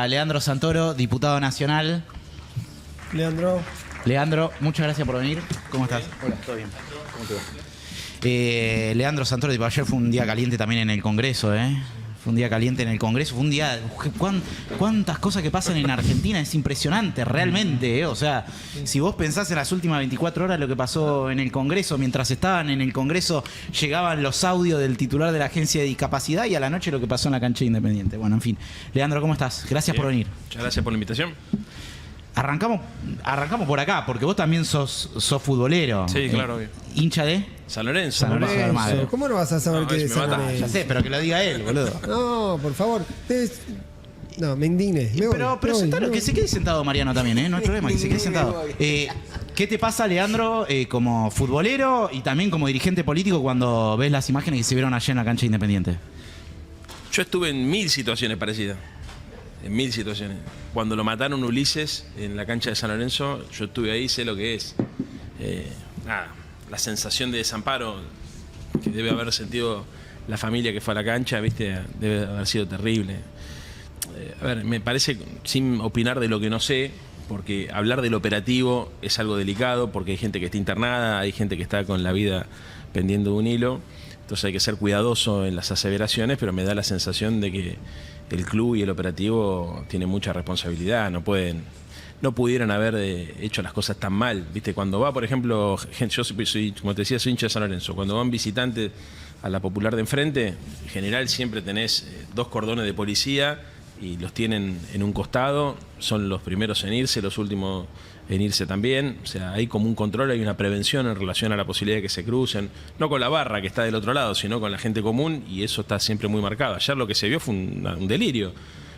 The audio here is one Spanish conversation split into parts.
a Leandro Santoro, diputado nacional. Leandro, muchas gracias por venir. ¿Cómo estás? Hola, todo bien. ¿Cómo te va? Leandro Santoro, ayer fue un día caliente también en el Congreso, Fue un día caliente en el Congreso, fue un día... ¿Cuántas cosas que pasan en Argentina? Es impresionante, realmente, O sea, si vos pensás en las últimas 24 horas lo que pasó en el Congreso, mientras estaban en el Congreso llegaban los audios del titular de la Agencia de Discapacidad y a la noche lo que pasó en la cancha de Independiente. Bueno, en fin. Leandro, ¿cómo estás? Gracias por venir. Muchas gracias por la invitación. Arrancamos por acá, porque vos también sos futbolero. Sí, claro, obvio. ¿Hincha de? San Lorenzo. San Lorenzo de Almagro. ¿Cómo no vas a saber qué es San Lorenzo? Ya sé, pero que lo diga él, boludo. No, por favor. No, me indigné. Pero sentalo, que se quede sentado Mariano también, no hay problema, que se quede sentado. ¿Qué te pasa, Leandro, como futbolero y también como dirigente político cuando ves las imágenes que se vieron ayer en la cancha de Independiente? Yo estuve en 1000 situaciones parecidas. En 1000 situaciones. Cuando lo mataron Ulises en la cancha de San Lorenzo, yo estuve ahí, sé lo que es. La sensación de desamparo que debe haber sentido la familia que fue a la cancha, ¿viste? Debe haber sido terrible. A ver, me parece, sin opinar de lo que no sé, porque hablar del operativo es algo delicado, porque hay gente que está internada, hay gente que está con la vida pendiendo de un hilo, entonces hay que ser cuidadoso en las aseveraciones, pero me da la sensación de que el club y el operativo tienen mucha responsabilidad, no pudieran haber hecho las cosas tan mal, ¿viste? Cuando va, por ejemplo, yo soy, como te decía, soy hincha de San Lorenzo, cuando van visitantes a la Popular de enfrente, en general siempre tenés 2 cordones de policía y los tienen en un costado, son los primeros en irse, los últimos en irse también, o sea, hay como un control, hay una prevención en relación a la posibilidad de que se crucen, no con la barra que está del otro lado, sino con la gente común, y eso está siempre muy marcado. Ayer lo que se vio fue un delirio.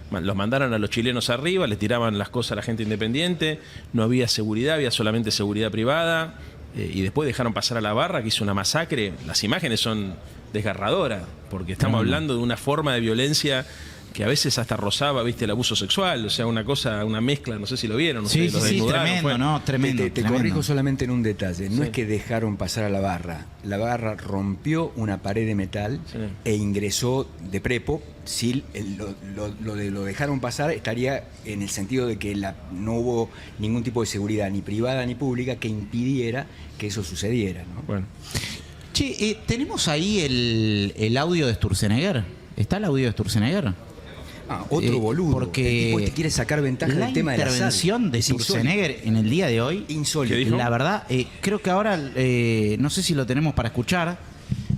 Los mandaron a los chilenos arriba, les tiraban las cosas a la gente independiente, no había seguridad, había solamente seguridad privada, y después dejaron pasar a la barra, que hizo una masacre. Las imágenes son desgarradoras, porque estamos hablando de una forma de violencia que a veces hasta rozaba, ¿viste? El abuso sexual, o sea, una cosa, una mezcla, no sé si lo vieron. Sí, tremendo, ¿no? Tremendo. Te corrijo solamente en un detalle, no es que dejaron pasar a la barra rompió una pared de metal e ingresó de prepo. Si lo dejaron pasar, estaría en el sentido de que no hubo ningún tipo de seguridad, ni privada ni pública, que impidiera que eso sucediera, ¿no? Bueno. Che, ¿tenemos ahí el audio de Sturzenegger? ¿Está el audio de Sturzenegger? Otro boludo. Porque el tipo quiere sacar ventaja del tema de la intervención de Sturzenegger en el día de hoy, insólito. La verdad, creo que ahora, no sé si lo tenemos para escuchar.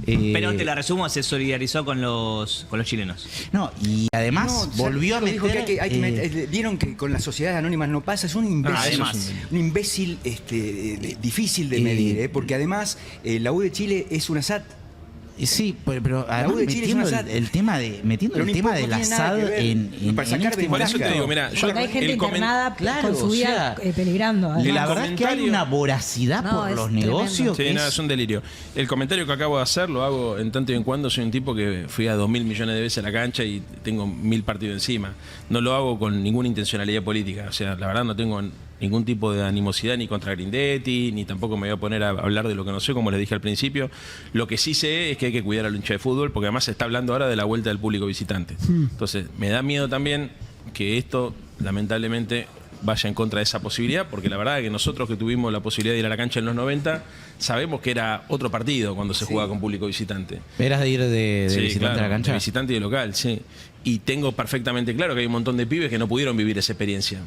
Pero te la resumo, se solidarizó con los chilenos. No, y además volvió a meter... Dijo que vieron que con las sociedades anónimas no pasa, es un imbécil. Un imbécil difícil de medir, porque además la U de Chile es una SAT. Sí, pero además metiendo el tema de la SAD en para sacar por eso te digo, mira, porque hay gente internada con su vida peligrando. La verdad es que hay una voracidad por los negocios. Sí, nada, es un delirio. El comentario que acabo de hacer lo hago en tanto y en cuando soy un tipo que fui a 2.000 millones de veces a la cancha y tengo 1000 partidos encima. No lo hago con ninguna intencionalidad política. O sea, la verdad no tengo ningún tipo de animosidad ni contra Grindetti, ni tampoco me voy a poner a hablar de lo que no sé, como les dije al principio. Lo que sí sé es que hay que cuidar al hincha de fútbol, porque además se está hablando ahora de la vuelta del público visitante. Entonces, me da miedo también que esto, lamentablemente, vaya en contra de esa posibilidad, porque la verdad es que nosotros que tuvimos la posibilidad de ir a la cancha en los 90, sabemos que era otro partido cuando se jugaba con público visitante. ¿Eras de ir de visitante claro, a la cancha? De visitante y de local, sí. Y tengo perfectamente claro que hay un montón de pibes que no pudieron vivir esa experiencia.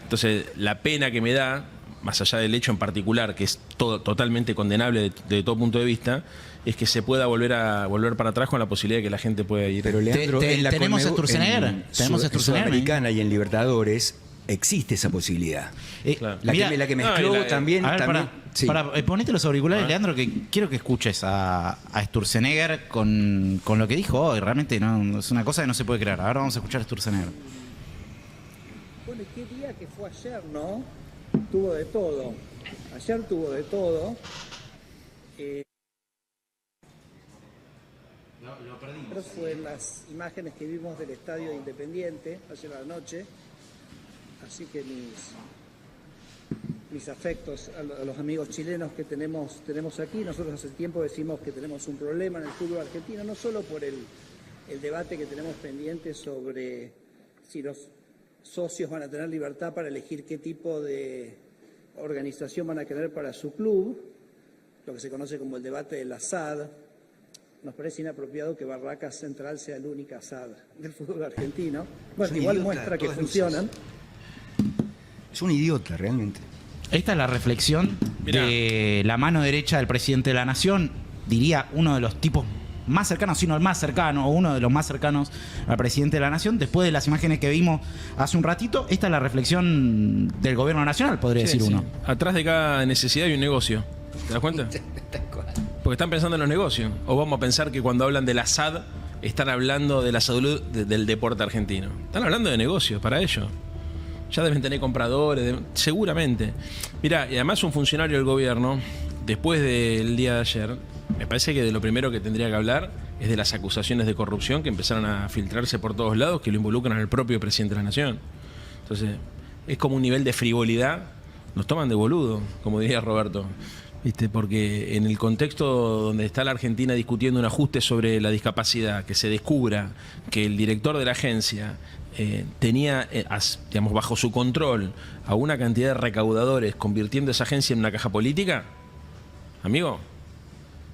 Entonces, la pena que me da, más allá del hecho en particular, que es totalmente condenable de todo punto de vista, es que se pueda volver para atrás con la posibilidad de que la gente pueda ir. Pero Leandro, ¿tenemos a Sturzenegger? ¿Tenemos a Sturzenegger? Sudamericana y en Libertadores existe esa posibilidad. Claro. La que mezcló también... A ver, sí. ponete los auriculares, Leandro, que quiero que escuches a Sturzenegger con lo que dijo hoy. Realmente no, es una cosa que no se puede creer. Ahora vamos a escuchar a Sturzenegger. Bueno, ¿qué día que fue ayer, no? Tuvo de todo. Ayer tuvo de todo. Lo perdimos. Fue en las imágenes que vimos del Estadio Independiente ayer a la noche. Así que mis afectos a los amigos chilenos que tenemos aquí. Nosotros hace tiempo decimos que tenemos un problema en el fútbol argentino, no solo por el debate que tenemos pendiente sobre si socios van a tener libertad para elegir qué tipo de organización van a querer para su club, lo que se conoce como el debate del Asad. Nos parece inapropiado que Barracas Central sea el único Asad del fútbol argentino. Bueno, Es un igual idiota, muestra que todas funcionan. Es un idiota, realmente. Esta es la reflexión Mirá. de la mano derecha del presidente de la Nación, diría uno de los tipos más cercanos, sino el más cercano, o uno de los más cercanos al presidente de la Nación. Después de las imágenes que vimos hace un ratito, esta es la reflexión del gobierno nacional, podría decir Sí, uno. sí. Atrás de cada necesidad hay un negocio. ¿Te das cuenta? Porque están pensando en los negocios. O vamos a pensar que cuando hablan del Asad están hablando de la salud del deporte argentino. Están hablando de negocios para ellos. Ya deben tener compradores, seguramente. Mirá, y además un funcionario del gobierno, después del día de ayer, me parece que de lo primero que tendría que hablar es de las acusaciones de corrupción que empezaron a filtrarse por todos lados, que lo involucran al propio presidente de la Nación. Entonces, es como un nivel de frivolidad. Nos toman de boludo, como diría Roberto. ¿Viste? Porque en el contexto donde está la Argentina discutiendo un ajuste sobre la discapacidad, que se descubra que el director de la agencia tenía, digamos, bajo su control a una cantidad de recaudadores, convirtiendo esa agencia en una caja política, amigo,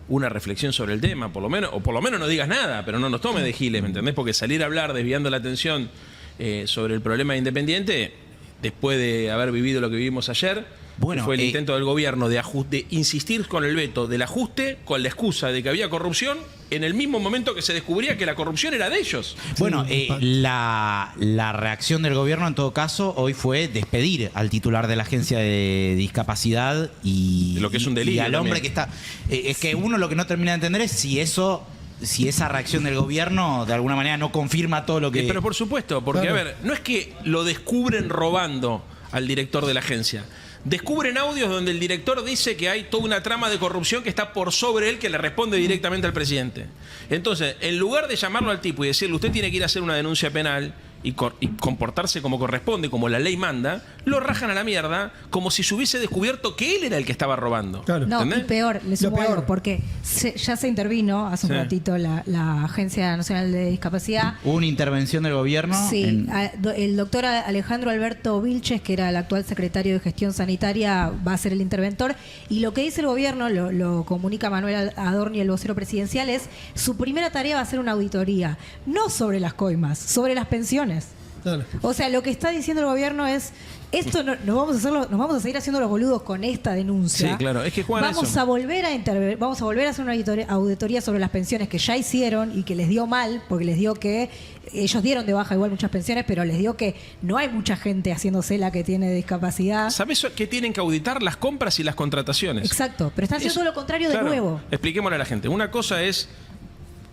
una reflexión sobre el tema, por lo menos, o por lo menos no digas nada, pero no nos tomes de giles, ¿me entendés? Porque salir a hablar desviando la atención sobre el problema de Independiente, después de haber vivido lo que vivimos ayer, Bueno, que fue el intento del gobierno de insistir con el veto del ajuste con la excusa de que había corrupción en el mismo momento que se descubría que la corrupción era de ellos. Bueno, la reacción del gobierno en todo caso hoy fue despedir al titular de la agencia de discapacidad y, Lo que es un delirio y al hombre también. que está... es que uno lo que no termina de entender es si esa reacción del gobierno de alguna manera no confirma todo lo que... Pero por supuesto, porque Claro. a ver, no es que lo descubren robando al director de la agencia. Descubren audios donde el director dice que hay toda una trama de corrupción que está por sobre él, que le responde directamente al presidente. Entonces, en lugar de llamarlo al tipo y decirle, usted tiene que ir a hacer una denuncia penal y comportarse como corresponde, como la ley manda, lo rajan a la mierda como si se hubiese descubierto que él era el que estaba robando. Claro. No, ¿Entendés? y peor, le sumo Lo peor. algo, porque ya se intervino hace un Sí. ratito la Agencia Nacional de Discapacidad. Hubo una intervención del gobierno. Sí, el doctor Alejandro Alberto Vilches, que era el actual secretario de Gestión Sanitaria, va a ser el interventor. Y lo que dice el gobierno, lo comunica Manuel Adorni, el vocero presidencial, es su primera tarea va a ser una auditoría, no sobre las coimas, sobre las pensiones. Claro. O sea, lo que está diciendo el gobierno es, esto nos vamos a seguir haciendo los boludos con esta denuncia. Sí, claro, es que juegan a vamos eso. a volver a intervenir, vamos a volver a hacer una auditoría sobre las pensiones que ya hicieron y que les dio mal, porque les dio que ellos dieron de baja igual muchas pensiones, pero les dio que no hay mucha gente haciéndose la que tiene discapacidad. ¿Sabés que tienen que auditar las compras y las contrataciones? Exacto, pero están haciendo Eso- todo lo contrario claro, de nuevo. Expliquémosle a la gente. Una cosa es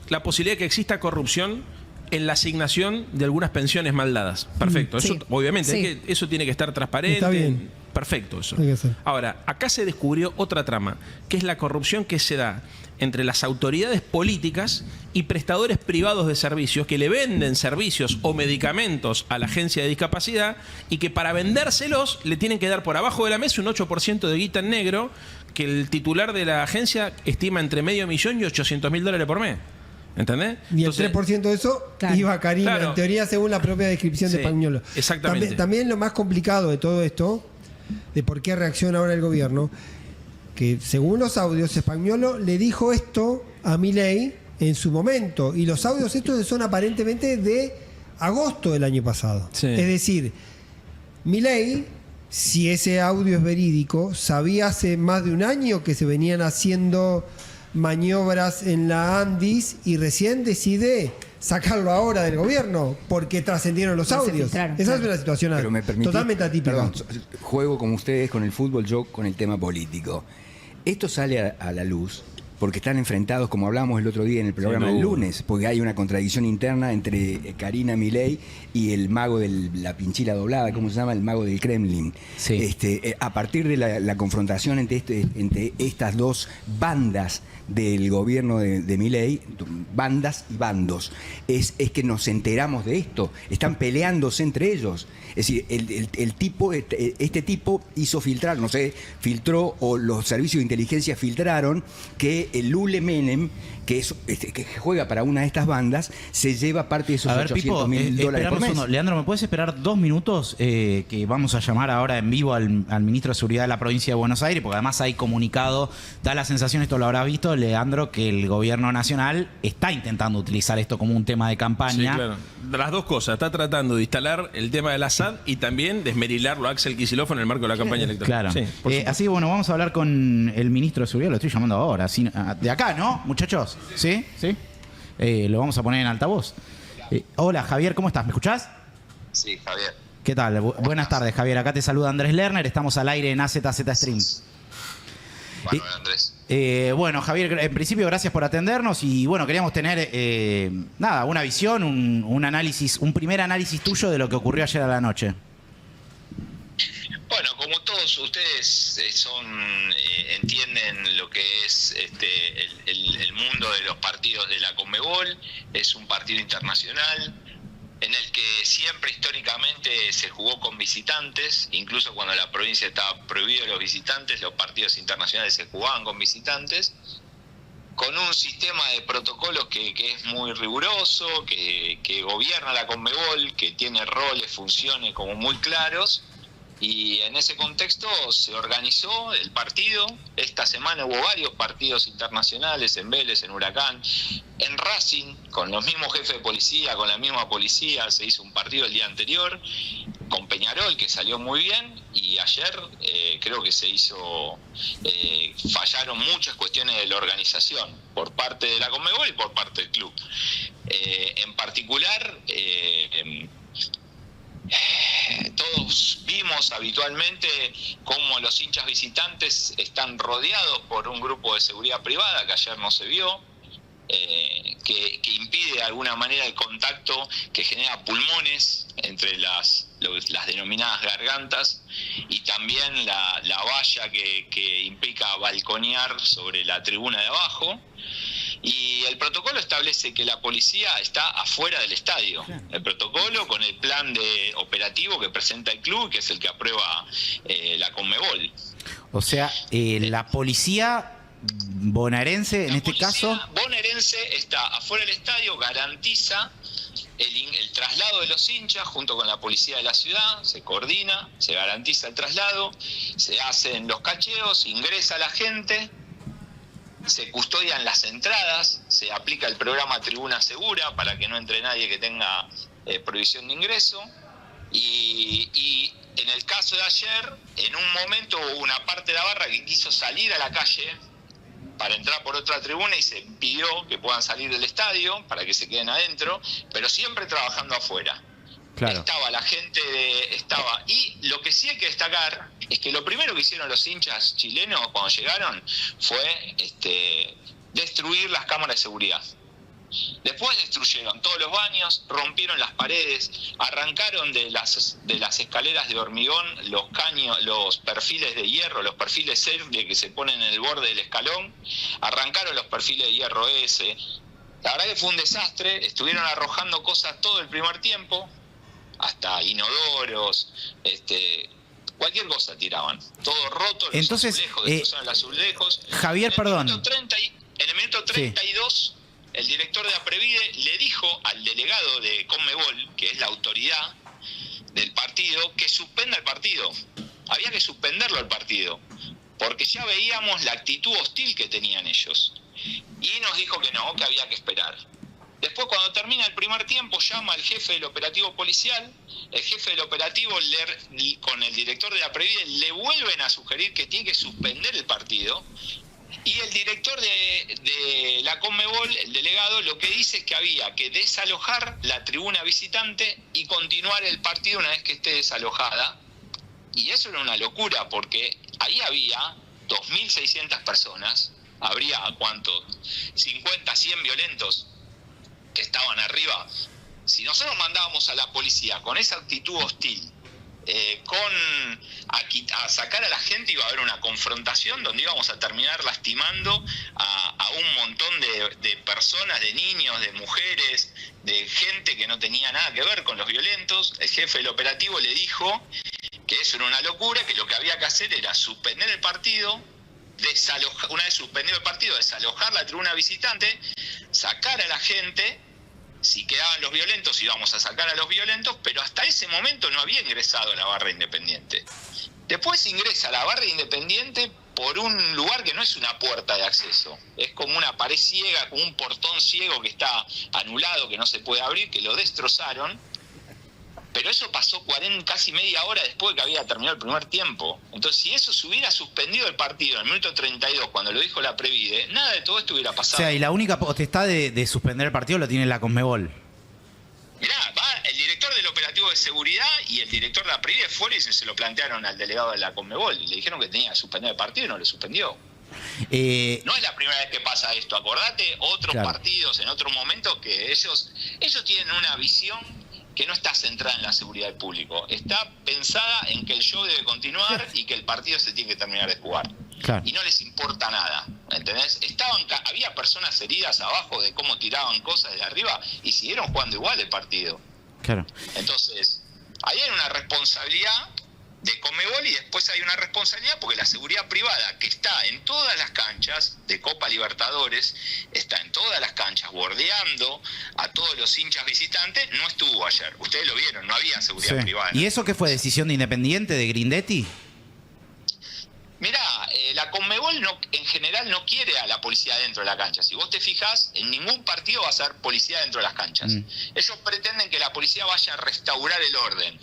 la posibilidad de que exista corrupción en la asignación de algunas pensiones mal dadas. Perfecto. Sí. Eso, obviamente, Sí. eso tiene que estar transparente. Está bien. Perfecto eso. Hay que hacer. Ahora, acá se descubrió otra trama, que es la corrupción que se da entre las autoridades políticas y prestadores privados de servicios que le venden servicios o medicamentos a la agencia de discapacidad y que para vendérselos le tienen que dar por abajo de la mesa un 8% de guita en negro que el titular de la agencia estima entre $500,000 y $800,000 por mes. ¿Entendés? Y el Entonces, 3% de eso Claro. iba a Karina, Claro. en teoría según la propia descripción de Sí, Pañuelo. exactamente. También lo más complicado de todo esto, de por qué reacciona ahora el gobierno, que según los audios, Españolo le dijo esto a Milei en su momento. Y los audios estos son aparentemente de agosto del año pasado. Sí. Es decir, Milei, si ese audio es verídico, sabía hace más de un año que se venían haciendo maniobras en la Andis y recién decide sacarlo ahora del gobierno porque trascendieron los Se audios. filtraron, Esa claro. es una situación Pero me permitís, totalmente atípica. perdón, juego como ustedes con el fútbol, yo con el tema político. Esto sale a la luz porque están enfrentados, como hablábamos el otro día en el programa Sin del duda. lunes, porque hay una contradicción interna entre Karina Milei y el mago de la pinchila doblada, ¿cómo se llama? El mago del Kremlin. Sí. A partir de la confrontación entre estas dos bandas del gobierno de Milei, bandas y bandos, es que nos enteramos de esto. Están peleándose entre ellos. Es decir, este tipo hizo filtrar, no sé, filtró o los servicios de inteligencia filtraron que el Lule Menem, que juega para una de estas bandas, se lleva parte de esos A ver, Pipo, $800.000 por mes. Leandro, ¿me puedes esperar 2 minutos? Que vamos a llamar ahora en vivo al ministro de Seguridad de la provincia de Buenos Aires, porque además hay comunicado, da la sensación, esto lo habrás visto, Leandro, que el gobierno nacional está intentando utilizar esto como un tema de campaña. Sí, claro. Las dos cosas, está tratando de instalar el tema del Assad y también desmerilarlo a Axel Kicillof en el marco de la campaña electoral. Claro. Sí, por supuesto. Así que bueno, vamos a hablar con el ministro de Seguridad, lo estoy llamando ahora. De acá, ¿no, muchachos? ¿Sí? ¿Sí? Lo vamos a poner en altavoz. Hola, Javier, ¿cómo estás? ¿Me escuchás? Sí, Javier. ¿Qué tal? Buenas tardes, Javier. Acá te saluda Andrés Lerner. Estamos al aire en AZZ Stream. Bueno, Andrés. Bueno, Javier, en principio gracias por atendernos y bueno, queríamos tener una visión, un análisis, un primer análisis tuyo de lo que ocurrió ayer a la noche. Bueno, como todos ustedes entienden lo que es el mundo de los partidos de la Conmebol, es un partido internacional en el que siempre históricamente se jugó con visitantes, incluso cuando la provincia estaba prohibido los visitantes, los partidos internacionales se jugaban con visitantes, con un sistema de protocolos que es muy riguroso, que gobierna la Conmebol, que tiene roles, funciones como muy claros. Y en ese contexto se organizó el partido. Esta semana hubo varios partidos internacionales, en Vélez, en Huracán, en Racing, con los mismos jefes de policía, con la misma policía. Se hizo un partido el día anterior, con Peñarol, que salió muy bien. Y ayer creo que fallaron muchas cuestiones de la organización, por parte de la Conmebol y por parte del club. En particular... todos vimos habitualmente cómo los hinchas visitantes están rodeados por un grupo de seguridad privada, que ayer no se vio, que impide de alguna manera el contacto, que genera pulmones entre las denominadas gargantas, y también la valla que implica balconear sobre la tribuna de abajo. Y el protocolo establece que la policía está afuera del estadio. El protocolo con el plan de operativo que presenta el club, que es el que aprueba la Conmebol. O sea, la policía bonaerense, en este caso... La policía bonaerense está afuera del estadio, garantiza el traslado de los hinchas junto con la policía de la ciudad, se coordina, se garantiza el traslado, se hacen los cacheos, ingresa la gente... Se custodian las entradas, se aplica el programa Tribuna Segura para que no entre nadie que tenga prohibición de ingreso. Y en el caso de ayer, en un momento hubo una parte de la barra que quiso salir a la calle para entrar por otra tribuna y se pidió que puedan salir del estadio para que se queden adentro, pero siempre trabajando afuera. Claro. La gente estaba. Y lo que sí hay que destacar es que lo primero que hicieron los hinchas chilenos cuando llegaron fue destruir las cámaras de seguridad. Después destruyeron todos los baños, rompieron las paredes, arrancaron de las escaleras de hormigón los caños, los perfiles de hierro, los perfiles Sergio que se ponen en el borde del escalón, arrancaron los perfiles de hierro ese. La verdad que fue un desastre, estuvieron arrojando cosas todo el primer tiempo, hasta inodoros, cualquier cosa tiraban, todo roto, los azulejos, destrozaron los azulejos. Javier, perdón. En el minuto 32, sí. El director de Aprevide le dijo al delegado de Conmebol, que es la autoridad del partido, que suspenda el partido. Había que suspenderlo el partido, porque ya veíamos la actitud hostil que tenían ellos. Y nos dijo que no, que había que esperar. Después, cuando termina el primer tiempo, llama al jefe del operativo policial. El jefe del operativo, con el director de la Previde, le vuelven a sugerir que tiene que suspender el partido. Y el director de la Conmebol, el delegado, lo que dice es que había que desalojar la tribuna visitante y continuar el partido una vez que esté desalojada. Y eso era una locura, porque ahí había 2.600 personas. Habría, ¿cuánto? 50, 100 violentos que estaban arriba. Si nosotros mandábamos a la policía con esa actitud hostil, a sacar a la gente, iba a haber una confrontación donde íbamos a terminar lastimando a un montón de personas, de niños, de mujeres, de gente que no tenía nada que ver con los violentos. El jefe del operativo le dijo que eso era una locura, que lo que había que hacer era suspender el partido, una vez suspendido el partido, desalojar la tribuna visitante, sacar a la gente. Si quedaban los violentos, íbamos a sacar a los violentos, pero hasta ese momento no había ingresado a la barra Independiente. Después ingresa a la barra Independiente por un lugar que no es una puerta de acceso, es como una pared ciega, como un portón ciego que está anulado, que no se puede abrir, que lo destrozaron. Pero eso pasó casi media hora después de que había terminado el primer tiempo. Entonces, si eso se hubiera suspendido el partido en el minuto 32, cuando lo dijo la Previde, nada de todo esto hubiera pasado. O sea, y la única potestad de suspender el partido lo tiene la Conmebol. Mirá, el director del operativo de seguridad y el director de la Previde fueron y se lo plantearon al delegado de la Conmebol. Y le dijeron que tenía que suspender el partido y no lo suspendió. No es la primera vez que pasa esto. Acordate otros partidos en otros momentos que ellos tienen una visión que no está centrada en la seguridad del público, está pensada en que el show debe continuar y que el partido se tiene que terminar de jugar. Claro. Y no les importa nada, ¿entendés? Había personas heridas abajo de cómo tiraban cosas de arriba y siguieron jugando igual el partido. Claro. Entonces, ahí hay una responsabilidad de Conmebol y después hay una responsabilidad porque la seguridad privada que está en todas las canchas de Copa Libertadores, está en todas las canchas bordeando a todos los hinchas visitantes, no estuvo ayer. Ustedes lo vieron, no había seguridad privada. ¿Y eso qué fue? ¿Decisión de Independiente, de Grindetti? Mirá, la Conmebol en general no quiere a la policía dentro de la cancha. Si vos te fijás, en ningún partido va a ser policía dentro de las canchas. Ellos pretenden que la policía vaya a restaurar el orden.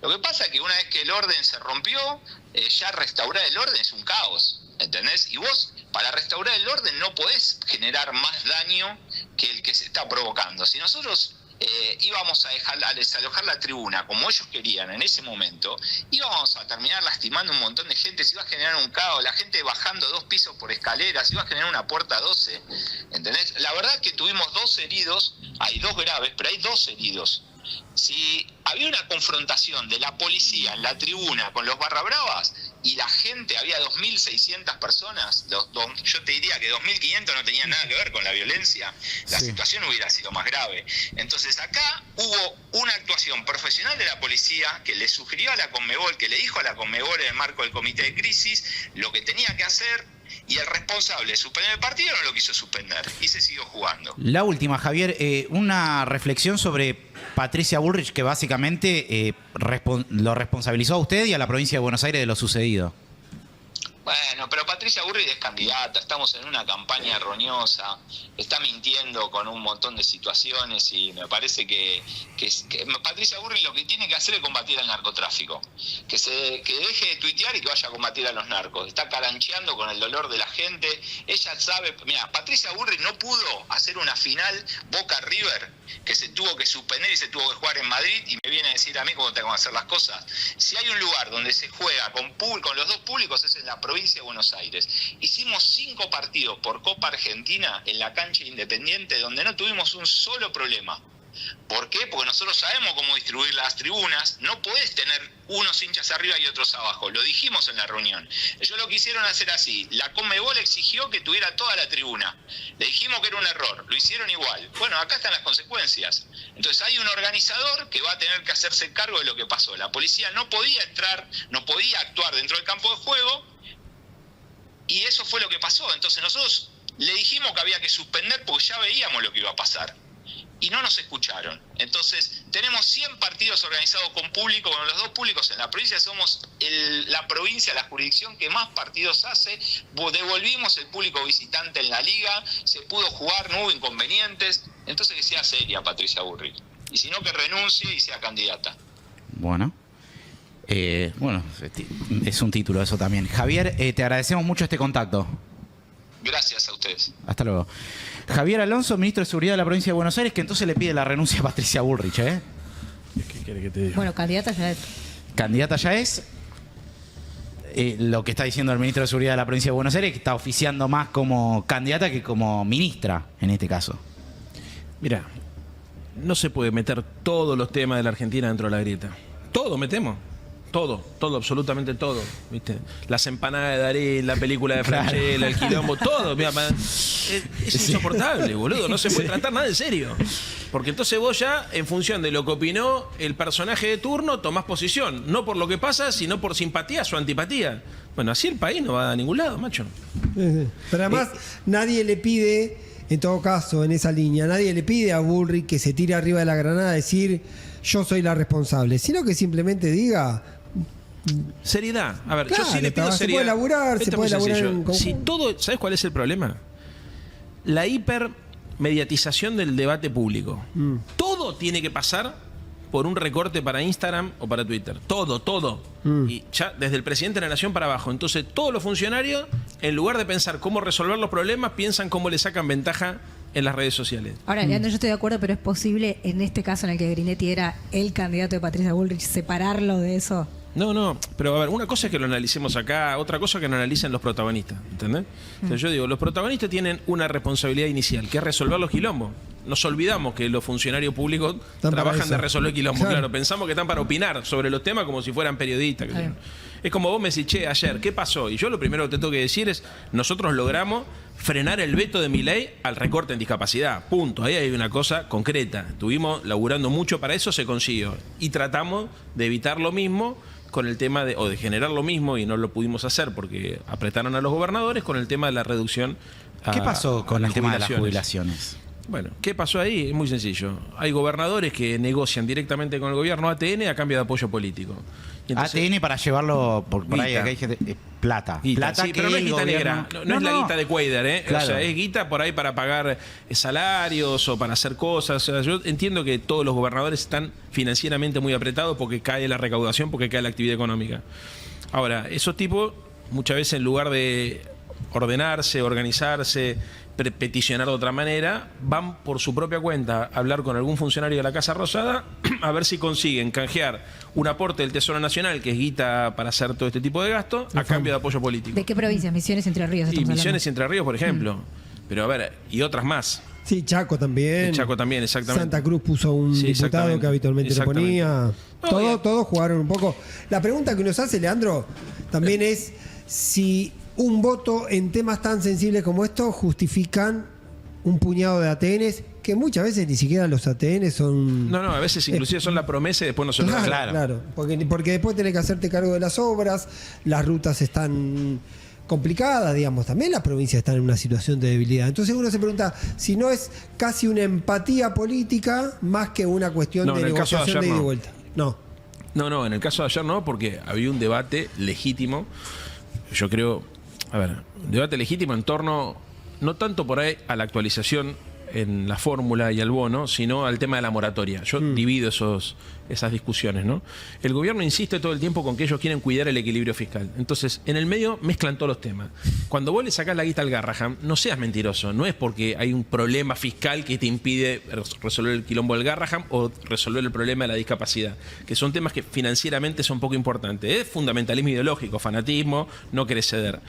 Lo que pasa es que una vez que el orden se rompió, ya restaurar el orden es un caos, ¿entendés? Y vos, para restaurar el orden, no podés generar más daño que el que se está provocando. Si nosotros íbamos a desalojar la tribuna como ellos querían en ese momento, íbamos a terminar lastimando un montón de gente, se iba a generar un caos, la gente bajando 2 pisos por escaleras, se iba a generar una puerta 12, ¿entendés? La verdad es que tuvimos 2 heridos, hay 2 graves, pero hay 2 heridos. Si había una confrontación de la policía en la tribuna con los barra bravas y la gente, había 2.600 personas, yo te diría que 2.500 no tenían nada que ver con la violencia, la situación hubiera sido más grave. Entonces acá hubo una actuación profesional de la policía que le sugirió a la Conmebol, que le dijo a la Conmebol en el marco del comité de crisis lo que tenía que hacer, y el responsable de suspender el partido no lo quiso suspender y se siguió jugando. La última, Javier, una reflexión sobre Patricia Bullrich, que básicamente lo responsabilizó a usted y a la provincia de Buenos Aires de lo sucedido. Bueno, pero Patricia Bullrich es candidata, estamos en una campaña errónea, está mintiendo con un montón de situaciones y me parece que Patricia Bullrich lo que tiene que hacer es combatir al narcotráfico, que deje de tuitear y que vaya a combatir a los narcos, está carancheando con el dolor de la gente, ella sabe, mira, Patricia Bullrich no pudo hacer una final Boca-River, que se tuvo que suspender y se tuvo que jugar en Madrid, y me viene a decir a mí cómo tengo que hacer las cosas. Si hay un lugar donde se juega con los 2 públicos es en la provincia de Buenos Aires. Hicimos 5 partidos por Copa Argentina en la cancha Independiente donde no tuvimos un solo problema. ¿Por qué? Porque nosotros sabemos cómo distribuir las tribunas. No podés tener unos hinchas arriba y otros abajo. Lo dijimos en la reunión. Ellos lo quisieron hacer así. La Conmebol exigió que tuviera toda la tribuna. Le dijimos que era un error. Lo hicieron igual. Bueno, acá están las consecuencias. Entonces hay un organizador que va a tener que hacerse cargo de lo que pasó. La policía no podía entrar, no podía actuar dentro del campo de juego. Y eso fue lo que pasó. Entonces nosotros le dijimos que había que suspender porque ya veíamos lo que iba a pasar. Y no nos escucharon. Entonces, tenemos 100 partidos organizados con público, con los 2 públicos en la provincia. Somos la provincia, la jurisdicción que más partidos hace. Devolvimos el público visitante en la liga, se pudo jugar, no hubo inconvenientes. Entonces, que sea seria Patricia Bullrich. Y si no, que renuncie y sea candidata. Bueno. Es un título eso también. Javier, te agradecemos mucho este contacto. Gracias a ustedes. Hasta luego. Javier Alonso, ministro de Seguridad de la provincia de Buenos Aires, que entonces le pide la renuncia a Patricia Bullrich, ¿eh? ¿Qué quiere que te diga? Bueno, candidata ya es. Candidata ya es. Lo que está diciendo el ministro de Seguridad de la provincia de Buenos Aires, que está oficiando más como candidata que como ministra, en este caso. Mira, no se puede meter todos los temas de la Argentina dentro de la grieta. Todo metemos. Todo, absolutamente todo, ¿viste? Las empanadas de Darín, la película de Franchella, el quilombo, todo. Mira, es insoportable, boludo. No se puede tratar nada en serio. Porque entonces vos ya, en función de lo que opinó el personaje de turno, tomás posición. No por lo que pasa, sino por simpatía o antipatía. Bueno, así el país no va a ningún lado, macho. Pero además, nadie le pide, en todo caso, en esa línea, nadie le pide a Bullrich que se tire arriba de la granada a decir yo soy la responsable, sino que simplemente diga... Seriedad. A ver, Claro, yo sí le pido se seriedad. puede laburar, Esto se es puede muy laburar sencillo. en conjunto. Si todo, ¿sabes cuál es el problema? La hipermediatización del debate público. Todo tiene que pasar por un recorte para Instagram o para Twitter. Todo. Y ya desde el presidente de la Nación para abajo. Entonces todos los funcionarios, en lugar de pensar cómo resolver los problemas, piensan cómo le sacan ventaja en las redes sociales. Ahora, Leandro, yo estoy de acuerdo, pero es posible, en este caso en el que Grinetti era el candidato de Patricia Bullrich, separarlo de eso. No, pero a ver, una cosa es que lo analicemos acá, otra cosa es que lo analicen los protagonistas, ¿entendés? O sea, yo digo, los protagonistas tienen una responsabilidad inicial, que es resolver los quilombos. Nos olvidamos que los funcionarios públicos trabajan de resolver quilombos, claro. Pensamos que están para opinar sobre los temas como si fueran periodistas. Es como vos me decís, che, ayer, ¿qué pasó? Y yo lo primero que te tengo que decir es, nosotros logramos frenar el veto de Milei al recorte en discapacidad. Punto. Ahí hay una cosa concreta. Estuvimos laburando mucho para eso, se consiguió. Y tratamos de evitar lo mismo con el tema de, o de generar lo mismo, y no lo pudimos hacer porque apretaron a los gobernadores con el tema de la reducción ¿Qué pasó con el tema de las jubilaciones? Bueno, ¿qué pasó ahí? Es muy sencillo. Hay gobernadores que negocian directamente con el gobierno ATN a cambio de apoyo político. Y entonces, ATN para llevarlo por ahí, guita. acá hay gente, plata. Guita, Plata sí, que pero no es el guita gobierno... negra, no es la guita de Cuader, ¿eh? Claro. O sea, es guita por ahí para pagar salarios o para hacer cosas. O sea, yo entiendo que todos los gobernadores están financieramente muy apretados porque cae la recaudación, porque cae la actividad económica. Ahora, esos tipos muchas veces en lugar de ordenarse, organizarse, peticionar de otra manera, van por su propia cuenta a hablar con algún funcionario de la Casa Rosada a ver si consiguen canjear un aporte del Tesoro Nacional, que es guita para hacer todo este tipo de gasto, a cambio de apoyo político. ¿De qué provincias? Misiones, Entre Ríos. Y estamos Misiones y hablando. Entre Ríos, por ejemplo. Pero a ver, y otras más. Sí, Chaco también. Chaco también, exactamente. Santa Cruz puso un Sí, diputado exactamente. que habitualmente lo ponía. No, Todos jugaron un poco. La pregunta que nos hace Leandro también es si un voto en temas tan sensibles como estos justifican un puñado de ATNs, que muchas veces ni siquiera los ATN son... No, a veces inclusive son la promesa y después no se lo dan. Claro. Porque después tenés que hacerte cargo de las obras, las rutas están complicadas, digamos, también las provincias están en una situación de debilidad. Entonces uno se pregunta si no es casi una empatía política más que una cuestión de negociación de ida y vuelta. No, en el caso de ayer no, porque había un debate legítimo, yo creo, un debate legítimo en torno, no tanto por ahí a la actualización en la fórmula y al bono, sino al tema de la moratoria. Yo divido esas discusiones, ¿no? El gobierno insiste todo el tiempo con que ellos quieren cuidar el equilibrio fiscal. Entonces, en el medio mezclan todos los temas. Cuando vos le sacás la guita al Garrahan, no seas mentiroso. No es porque hay un problema fiscal que te impide resolver el quilombo del Garrahan o resolver el problema de la discapacidad, que son temas que financieramente son poco importantes. Es fundamentalismo ideológico, fanatismo, no querés ceder.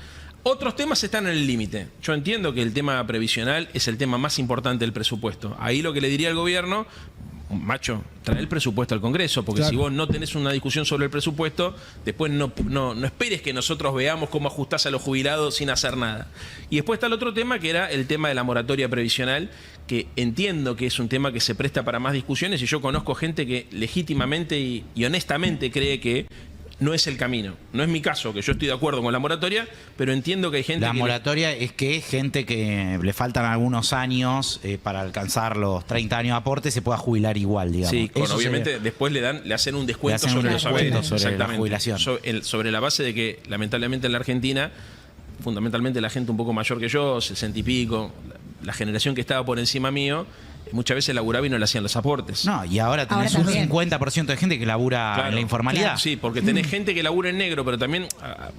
Otros temas están en el límite. Yo entiendo que el tema previsional es el tema más importante del presupuesto. Ahí lo que le diría al gobierno, macho, trae el presupuesto al Congreso, porque si vos no tenés una discusión sobre el presupuesto, después no esperes que nosotros veamos cómo ajustás a los jubilados sin hacer nada. Y después está el otro tema, que era el tema de la moratoria previsional, que entiendo que es un tema que se presta para más discusiones, y yo conozco gente que legítimamente y honestamente cree que no es el camino. No es mi caso, que yo estoy de acuerdo con la moratoria, pero entiendo que hay gente La que... moratoria es que gente que le faltan algunos años para alcanzar los 30 años de aporte se pueda jubilar igual, digamos. Sí, Eso obviamente sería. después le hacen un descuento Le hacen sobre un los descuento haberes. sobre la Exactamente. jubilación. Sobre la base de que, lamentablemente, en la Argentina, fundamentalmente la gente un poco mayor que yo, 60 y pico, la generación que estaba por encima mío, muchas veces laburaba y no le hacían los aportes. No, y ahora tenés un 50% de gente que labura en la informalidad. Claro, sí, porque tenés gente que labura en negro, pero también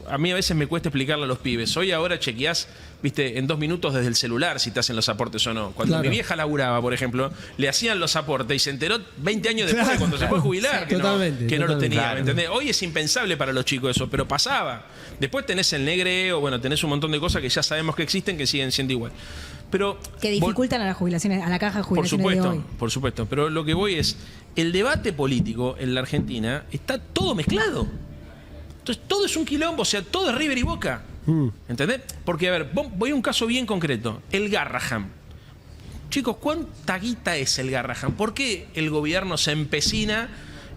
a mí a veces me cuesta explicarle a los pibes. Hoy ahora chequeás, viste, en 2 minutos desde el celular si te hacen los aportes o no. Cuando mi vieja laburaba, por ejemplo, le hacían los aportes y se enteró 20 años después, cuando se fue a jubilar, que no los tenía. ¿Me entendés? Hoy es impensable para los chicos eso, pero pasaba. Después tenés el negreo, bueno, tenés un montón de cosas que ya sabemos que existen, que siguen siendo igual. Pero que dificultan a las jubilaciones, a la caja de jubilaciones de hoy. Por supuesto, pero lo que voy es, el debate político en la Argentina está todo mezclado. Entonces todo es un quilombo, o sea, todo es River y Boca. ¿Entendés? Porque, a ver, voy a un caso bien concreto, el Garrahan. chicos, ¿cuánta guita es el Garrahan? ¿Por qué el gobierno se empecina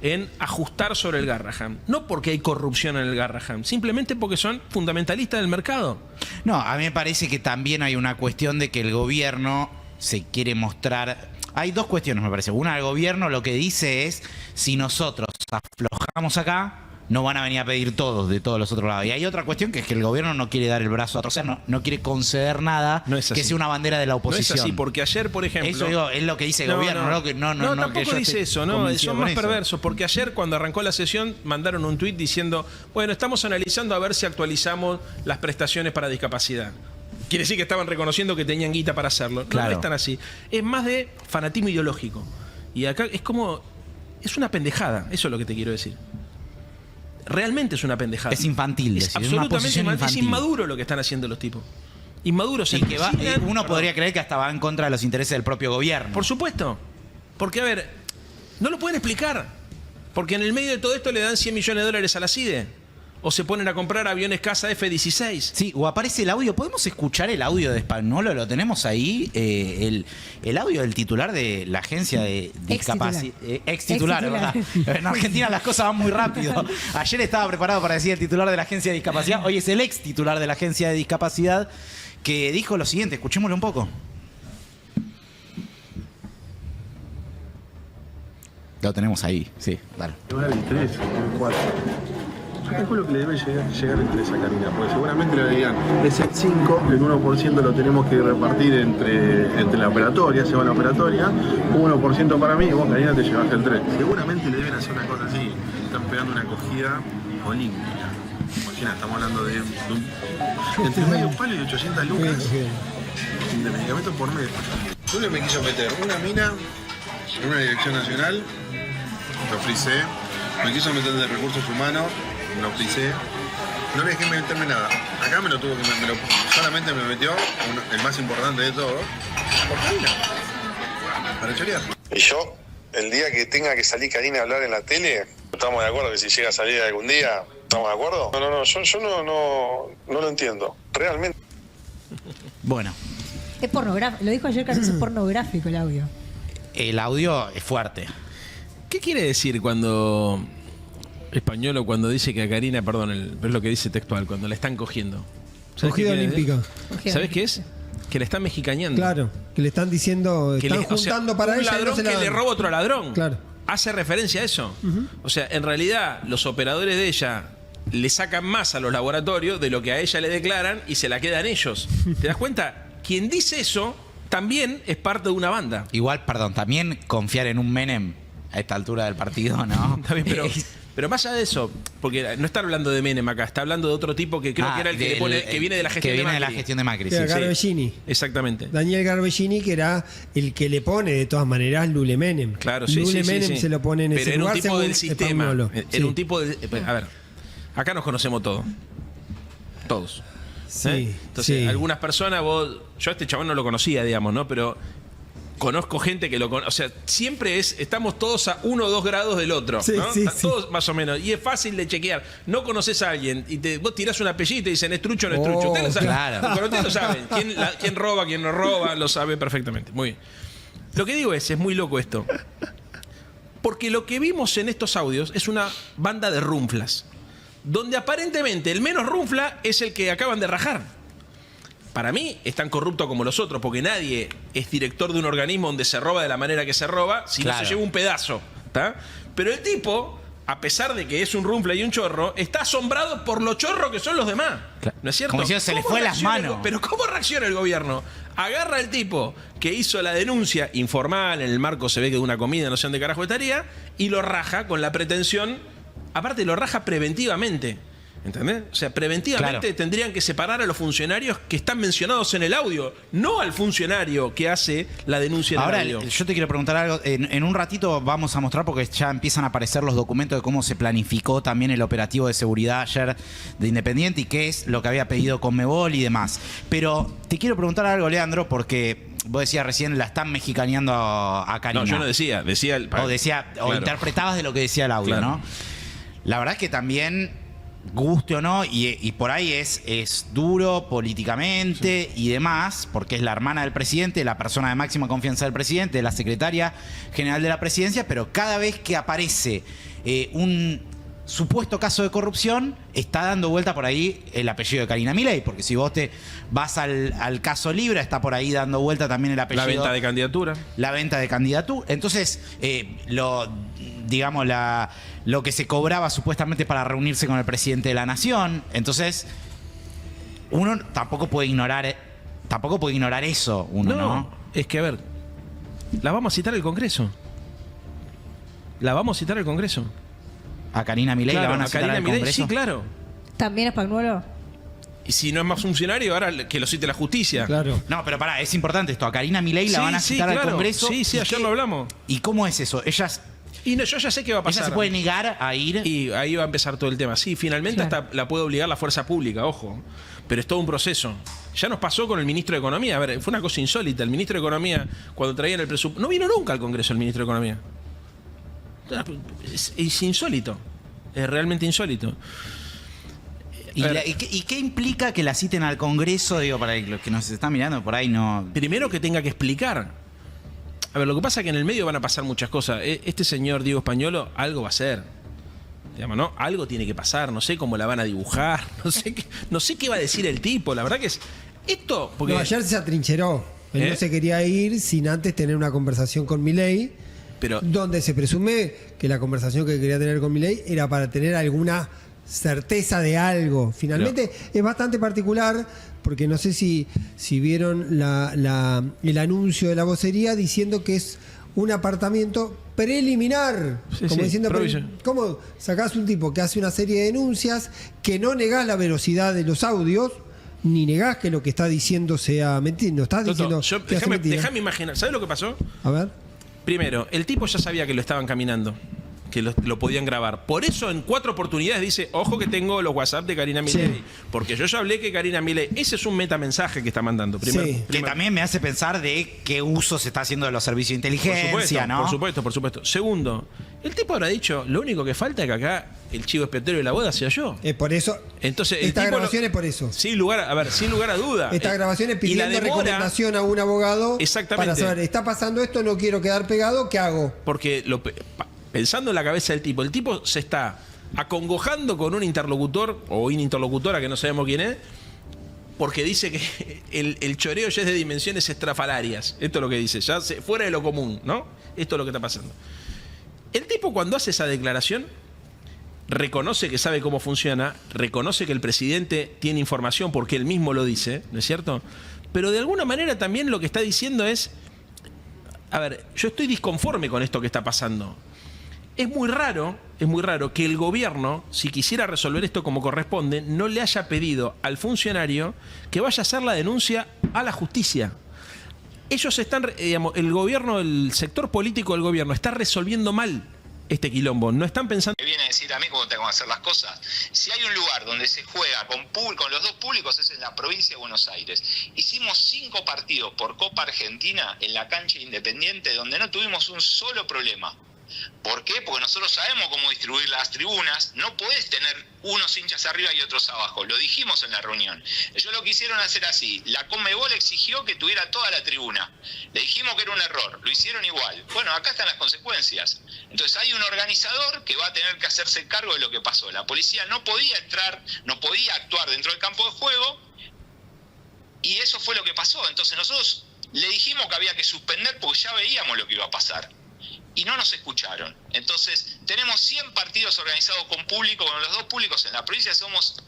en ajustar sobre el Garrahan? No porque hay corrupción en el Garrahan, simplemente porque son fundamentalistas del mercado. No, a mí me parece que también hay una cuestión de que el gobierno se quiere mostrar. Hay dos cuestiones, me parece. Una, el gobierno lo que dice es: si nosotros aflojamos acá, no van a venir a pedir todos de todos los otros lados. Y hay otra cuestión, que es que el gobierno no quiere dar el brazo a torcer, no quiere conceder nada que sea una bandera de la oposición. No es así, porque ayer, por ejemplo... Eso digo, es lo que dice el gobierno, no, tampoco dice eso, son más perversos, porque ayer cuando arrancó la sesión mandaron un tuit diciendo: bueno, estamos analizando a ver si actualizamos las prestaciones para discapacidad. Quiere decir que estaban reconociendo que tenían guita para hacerlo. Claro. No es tan así. Es más de fanatismo ideológico. Y acá es como... es una pendejada, eso es lo que te quiero decir. Realmente es una pendejada. Es infantil, es absolutamente infantil. Es inmaduro lo que están haciendo los tipos. Inmaduros. Y que uno podría creer que hasta va en contra de los intereses del propio gobierno. Por supuesto. Porque, a ver, no lo pueden explicar. Porque en el medio de todo esto le dan 100 millones de dólares a la CIDE. O se ponen a comprar aviones caza F-16. Sí, o aparece el audio. ¿Podemos escuchar el audio de Spagnolo? Lo tenemos ahí. El audio del titular de la agencia de discapacidad. Ex titular, ¿verdad? En Argentina las cosas van muy rápido. Ayer estaba preparado para decir el titular de la agencia de discapacidad. Hoy es el ex titular de la agencia de discapacidad, que dijo lo siguiente. Escuchémoslo un poco. Lo tenemos ahí, sí, dale. El 3, el 4. Yo calculo que le debe llegar el 3 a Karina, porque seguramente le digan, es el 5, el 1% lo tenemos que repartir entre la operatoria, se va a la operatoria, 1% para mí y vos, Karina, te llevaste el 3. Seguramente le deben hacer una cosa así, están pegando una acogida olímpica. Imagina, estamos hablando de entre medio palo y 800 lucas de medicamentos por mes. Julio me quiso meter una mina en una dirección nacional, lo frisé, me quiso meter de recursos humanos, lo frisé, no le dejé meterme nada. Acá me lo tuvo que solamente me metió el más importante de todo, por Karina, para chorear. Y yo, el día que tenga que salir Karina a hablar en la tele, estamos de acuerdo que si llega a salir algún día, ¿estamos de acuerdo? No, yo no lo entiendo, realmente. Bueno. Es pornográfico, lo dijo ayer Carlos, es pornográfico el audio. El audio es fuerte. ¿Qué quiere decir cuando Spagnolo, cuando dice que a Karina, perdón, es lo que dice textual, cuando la están cogiendo? Cogida olímpica. ¿Sabes qué es? Que la están mexicaneando. Claro, que le están diciendo, están juntando para un ella. Un ladrón y no que le roba a otro ladrón. Claro. Hace referencia a eso. O sea, en realidad, los operadores de ella le sacan más a los laboratorios de lo que a ella le declaran y se la quedan ellos. ¿Te das cuenta? Quien dice eso también es parte de una banda. Igual, perdón, también confiar en un Menem a esta altura del partido, ¿no? Está bien, pero más allá de eso, porque no está hablando de Menem acá, está hablando de otro tipo que creo que era el que le pone, que viene de la gestión de Macri. Que viene de la gestión de Macri, sí. Garbellini. Exactamente. Daniel Garbellini, que era el que le pone de todas maneras Lule Menem. Claro, sí, Lule Menem sí. se lo pone en pero ese era lugar. Un tipo del sistema. Era un tipo de... A ver, acá nos conocemos todos. Todos. Sí. Entonces, algunas personas, yo a este chabón no lo conocía, digamos, ¿no? Pero conozco gente que lo conoce. O sea, siempre estamos todos a 1 o 2 grados del otro, sí, ¿no? Sí, todos más o menos. Y es fácil de chequear. No conoces a alguien y vos tirás un apellido y te dicen, ¿es trucho o no es trucho? Ustedes lo saben. Claro. Pero ustedes lo saben. ¿Quién roba, quién no roba? Lo sabe perfectamente. Muy bien. Lo que digo es muy loco esto. Porque lo que vimos en estos audios es una banda de runflas, donde aparentemente el menos runfla es el que acaban de rajar. Para mí es tan corrupto como los otros, porque nadie es director de un organismo donde se roba de la manera que se roba, si no se lleva un pedazo. ¿Tá? Pero el tipo, a pesar de que es un runfla y un chorro, está asombrado por lo chorro que son los demás. ¿No es cierto? Como si se le fue las manos. Pero ¿cómo reacciona el gobierno? Agarra al tipo que hizo la denuncia informal, en el marco se ve que de una comida, no sé dónde carajo estaría, y lo raja con la pretensión, aparte lo raja preventivamente. ¿Entendés? O sea, preventivamente tendrían que separar a los funcionarios que están mencionados en el audio, no al funcionario que hace la denuncia en el audio. Ahora, yo te quiero preguntar algo. En un ratito vamos a mostrar, porque ya empiezan a aparecer los documentos de cómo se planificó también el operativo de seguridad ayer de Independiente y qué es lo que había pedido Conmebol y demás. Pero te quiero preguntar algo, Leandro, porque vos decías recién la están mexicaneando a Karina. No, yo no decía. O interpretabas de lo que decía el audio, ¿no? La verdad es que también guste o no, y por ahí es duro políticamente y demás, porque es la hermana del presidente, la persona de máxima confianza del presidente, la secretaria general de la presidencia, pero cada vez que aparece un supuesto caso de corrupción, está dando vuelta por ahí el apellido de Karina Milei, porque si vos te vas al caso Libra, está por ahí dando vuelta también el apellido. La venta de candidatura. La venta de candidatura. Entonces, lo que se cobraba supuestamente para reunirse con el presidente de la nación. Entonces, uno tampoco puede ignorar eso, ¿no? Es que, a ver, la vamos a citar al Congreso. A Karina Milei Claro, la van a citar al Milei, Congreso. sí, claro. ¿También es Pagnuolo? Y si no es más funcionario, ahora que lo cite la justicia. Claro. No, pero pará, es importante esto. A Karina Milei la van a citar al Congreso. Sí, ayer lo hablamos. ¿Y cómo es eso? Ellas... Y no, yo ya sé qué va a pasar. ¿Ella se puede negar a ir? Y ahí va a empezar todo el tema. Sí, finalmente hasta la puede obligar la fuerza pública, ojo. Pero es todo un proceso. Ya nos pasó con el ministro de Economía. A ver, fue una cosa insólita. El ministro de Economía, cuando traían el presupuesto... No vino nunca al Congreso el ministro de Economía. Es insólito. Es realmente insólito. ¿Y qué implica que la citen al Congreso? Digo, para los que nos están mirando por ahí no... Primero que tenga que explicar. A ver, lo que pasa es que en el medio van a pasar muchas cosas. Este señor Diego Españolo algo va a hacer. Digamos, ¿no? Algo tiene que pasar. No sé cómo la van a dibujar. No sé qué va a decir el tipo. La verdad que es... Esto... Porque... No, ayer se atrincheró. Él no se quería ir sin antes tener una conversación con Milei, pero donde se presume que la conversación que quería tener con Milei era para tener alguna certeza de algo. Finalmente es bastante particular, porque no sé si vieron el anuncio de la vocería diciendo que es un apartamiento preliminar. Como diciendo, ¿cómo sacás un tipo que hace una serie de denuncias, que no negás la veracidad de los audios, ni negás que lo que está diciendo sea mentira? No estás diciendo que hace mentira. Déjame imaginar. ¿Sabes lo que pasó? A ver. Primero, el tipo ya sabía que lo estaban caminando, que lo podían grabar. Por eso en 4 oportunidades dice, ojo que tengo los WhatsApp de Karina Milei. Sí. Porque yo ya hablé que Karina Milei, ese es un metamensaje que está mandando. Que también me hace pensar de qué uso se está haciendo de los servicios de inteligencia, ¿no? Por supuesto. Segundo, el tipo habrá dicho, lo único que falta es que acá el chivo expiatorio de la boda sea yo. Por eso. Entonces, esta grabación es por eso. Sin lugar a duda. Esta grabación es pidiendo recomendación a un abogado para saber, está pasando esto, no quiero quedar pegado, ¿qué hago? Porque pensando en la cabeza del tipo, el tipo se está acongojando con un interlocutor o una interlocutora que no sabemos quién es, porque dice que el choreo ya es de dimensiones estrafalarias. Esto es lo que dice, ya fuera de lo común, ¿no? Esto es lo que está pasando. El tipo, cuando hace esa declaración, reconoce que sabe cómo funciona, reconoce que el presidente tiene información porque él mismo lo dice, ¿no es cierto? Pero de alguna manera también lo que está diciendo es, a ver, yo estoy disconforme con esto que está pasando. Es muy raro que el gobierno, si quisiera resolver esto como corresponde, no le haya pedido al funcionario que vaya a hacer la denuncia a la justicia. Ellos están, el gobierno, el sector político del gobierno está resolviendo mal este quilombo. No están pensando... Me viene a decir a mí cómo tengo que hacer las cosas. Si hay un lugar donde se juega con los dos públicos es en la provincia de Buenos Aires. Hicimos 5 partidos por Copa Argentina en la cancha Independiente donde no tuvimos un solo problema. ¿Por qué? Porque nosotros sabemos cómo distribuir las tribunas. No podés tener unos hinchas arriba y otros abajo. Lo dijimos en la reunión. Ellos lo quisieron hacer así. La Conmebol exigió que tuviera toda la tribuna. Le dijimos que era un error. Lo hicieron igual. Bueno, acá están las consecuencias. Entonces hay un organizador que va a tener que hacerse cargo de lo que pasó. La policía no podía entrar, no podía actuar dentro del campo de juego. Y eso fue lo que pasó. Entonces nosotros le dijimos que había que suspender porque ya veíamos lo que iba a pasar. Y no nos escucharon. Entonces, tenemos 100 partidos organizados con público, con los dos públicos en la provincia. Somos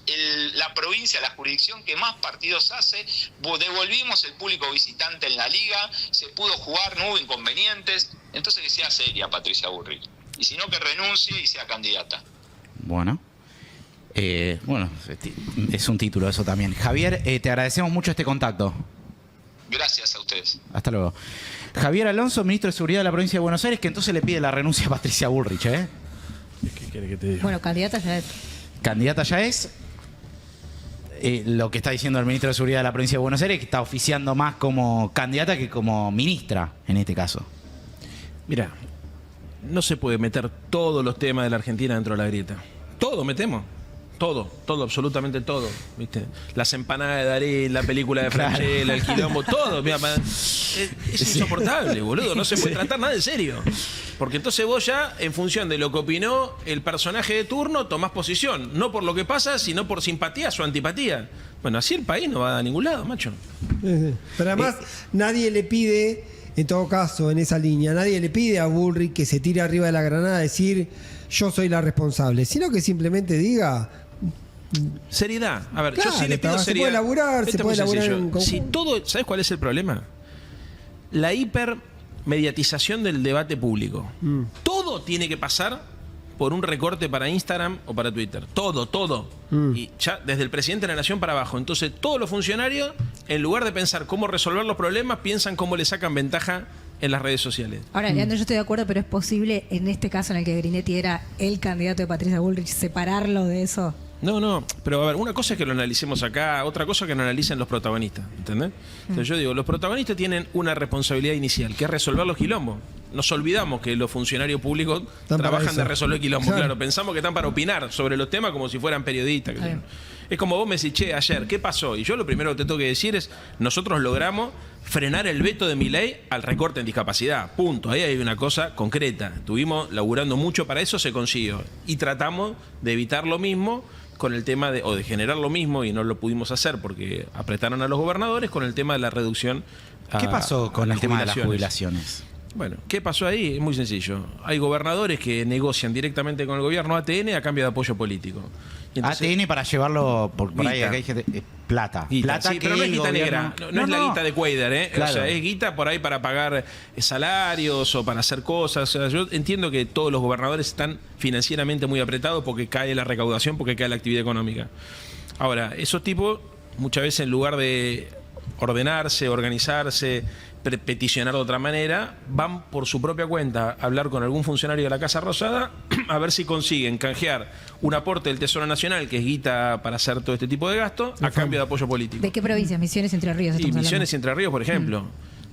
la provincia, la jurisdicción que más partidos hace. Devolvimos el público visitante en la liga. Se pudo jugar, no hubo inconvenientes. Entonces, que sea seria Patricia Bullrich. Y si no, que renuncie y sea candidata. Bueno. Es un título eso también. Javier, te agradecemos mucho este contacto. Gracias a ustedes. Hasta luego. Javier Alonso, ministro de Seguridad de la provincia de Buenos Aires, que entonces le pide la renuncia a Patricia Bullrich, ¿eh? ¿Qué quiere que te diga? Bueno, candidata ya es. Candidata ya es. Lo que está diciendo el ministro de Seguridad de la provincia de Buenos Aires, que está oficiando más como candidata que como ministra, en este caso. Mira, no se puede meter todos los temas de la Argentina dentro de la grieta. Todo metemos. Todo, absolutamente todo, ¿viste? Las empanadas de Darín, la película de Franchella, el quilombo, todo. Mira, es insoportable, boludo. No se puede tratar nada en serio. Porque entonces vos ya, en función de lo que opinó el personaje de turno, tomás posición. No por lo que pasa, sino por simpatía o antipatía. Bueno, así el país no va a ningún lado, macho. Pero además, nadie le pide, en todo caso, en esa línea, nadie le pide a Bullrich que se tire arriba de la granada a decir yo soy la responsable, sino que simplemente diga... Seriedad. A ver, claro, yo sí le pido seriedad. Se puede laburar, Esto se puede laburar en conjunto. Si todo, ¿sabes cuál es el problema? La hipermediatización del debate público. Todo tiene que pasar por un recorte para Instagram o para Twitter. Todo. Y ya desde el presidente de la Nación para abajo. Entonces todos los funcionarios, en lugar de pensar cómo resolver los problemas, piensan cómo le sacan ventaja en las redes sociales. Ahora, Leandro, yo estoy de acuerdo, pero ¿es posible en este caso en el que Grinetti era el candidato de Patricia Bullrich separarlo de eso? No, pero a ver, una cosa es que lo analicemos acá, otra cosa es que lo analicen los protagonistas, ¿entendés? Entonces yo digo, los protagonistas tienen una responsabilidad inicial, que es resolver los quilombos. Nos olvidamos que los funcionarios públicos trabajan de resolver quilombos, claro, pensamos que están para opinar sobre los temas como si fueran periodistas. Es como vos me decís, che, ayer, ¿qué pasó? Y yo lo primero que te tengo que decir es, nosotros logramos frenar el veto de Milei al recorte en discapacidad, punto. Ahí hay una cosa concreta. Estuvimos laburando mucho para eso, se consiguió. Y tratamos de evitar lo mismo con el tema de generar lo mismo, y no lo pudimos hacer porque apretaron a los gobernadores con el tema de la reducción. ¿Qué pasó con el tema de las jubilaciones? Bueno, ¿qué pasó ahí? Es muy sencillo. Hay gobernadores que negocian directamente con el gobierno ATN a cambio de apoyo político. Y entonces, ATN para llevarlo por ahí, acá hay gente, plata. Plata sí, pero no es guita negra, no es la guita de Cuader, ¿eh? Claro. O sea, es guita por ahí para pagar salarios o para hacer cosas. O sea, yo entiendo que todos los gobernadores están financieramente muy apretados porque cae la recaudación, porque cae la actividad económica. Ahora, esos tipos muchas veces en lugar de ordenarse, organizarse, peticionar de otra manera, van por su propia cuenta a hablar con algún funcionario de la Casa Rosada a ver si consiguen canjear un aporte del Tesoro Nacional, que es guita para hacer todo este tipo de gastos, a cambio de apoyo político. ¿De qué provincias? Misiones, Entre Ríos. Y Misiones y Entre Ríos, por ejemplo.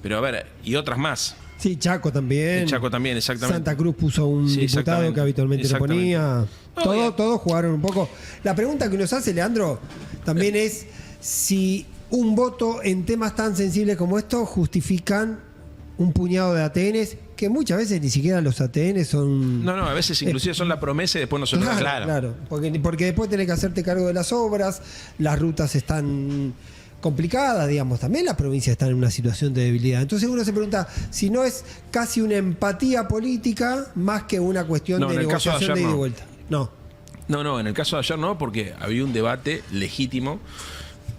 Pero a ver, y otras más. Sí, Chaco también. Chaco también, exactamente. Santa Cruz puso un diputado que habitualmente lo ponía. Todos jugaron un poco. La pregunta que nos hace Leandro también es si un voto en temas tan sensibles como estos justifican un puñado de ATNs, que muchas veces ni siquiera los ATNs son... No, a veces inclusive son la promesa y después no se lo dan. Claro, porque después tenés que hacerte cargo de las obras, las rutas están complicadas, digamos, también las provincias están en una situación de debilidad. Entonces uno se pregunta si no es casi una empatía política más que una cuestión de negociación de ida y vuelta. No, en el caso de ayer no, porque había un debate legítimo,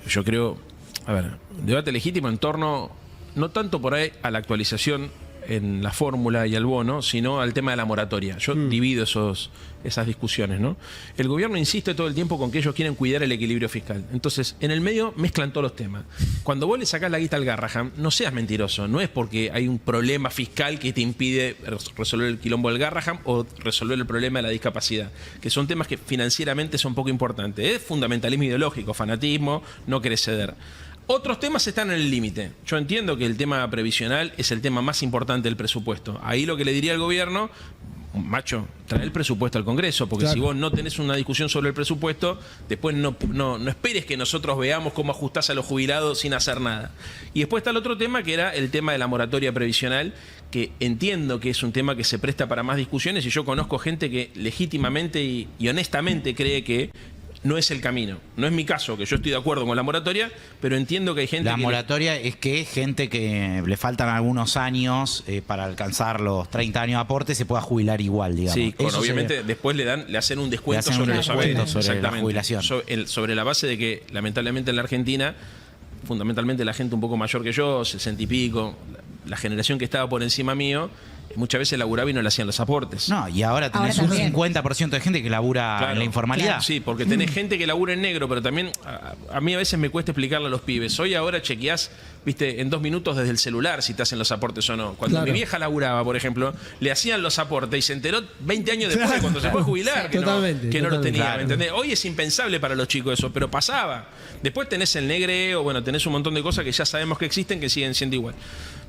yo creo... A ver, debate legítimo en torno, no tanto por ahí a la actualización en la fórmula y al bono, sino al tema de la moratoria. Yo divido esas discusiones, ¿no? El gobierno insiste todo el tiempo con que ellos quieren cuidar el equilibrio fiscal. Entonces, en el medio mezclan todos los temas. Cuando vos le sacás la guita al Garrahan, no seas mentiroso. No es porque hay un problema fiscal que te impide resolver el quilombo del Garrahan o resolver el problema de la discapacidad, que son temas que financieramente son poco importantes. Es fundamentalismo ideológico, fanatismo, no querés ceder. Otros temas están en el límite. Yo entiendo que el tema previsional es el tema más importante del presupuesto. Ahí lo que le diría al gobierno, macho, trae el presupuesto al Congreso, porque si vos no tenés una discusión sobre el presupuesto, después no esperes que nosotros veamos cómo ajustás a los jubilados sin hacer nada. Y después está el otro tema, que era el tema de la moratoria previsional, que entiendo que es un tema que se presta para más discusiones, y yo conozco gente que legítimamente y honestamente cree que no es el camino. No es mi caso, que yo estoy de acuerdo con la moratoria, pero entiendo que hay gente La moratoria es que gente que le faltan algunos años para alcanzar los 30 años de aporte se pueda jubilar igual, digamos. Sí, obviamente después le hacen un descuento sobre los haberes, sobre la jubilación. Sobre la base de que, lamentablemente en la Argentina, fundamentalmente la gente un poco mayor que yo, 60 y pico, la generación que estaba por encima mío, muchas veces laburaba y no le hacían los aportes. No, y ahora tenés un 50% de gente que labura en la informalidad. Claro, sí, porque tenés gente que labura en negro, pero también a mí a veces me cuesta explicarle a los pibes. Hoy ahora chequeás, viste, en 2 minutos desde el celular si te hacen los aportes o no. Cuando mi vieja laburaba, por ejemplo, le hacían los aportes y se enteró 20 años después, cuando se fue a jubilar, que no los tenía. ¿Me entendés? Hoy es impensable para los chicos eso, pero pasaba. Después tenés el negreo, bueno, tenés un montón de cosas que ya sabemos que existen, que siguen siendo igual.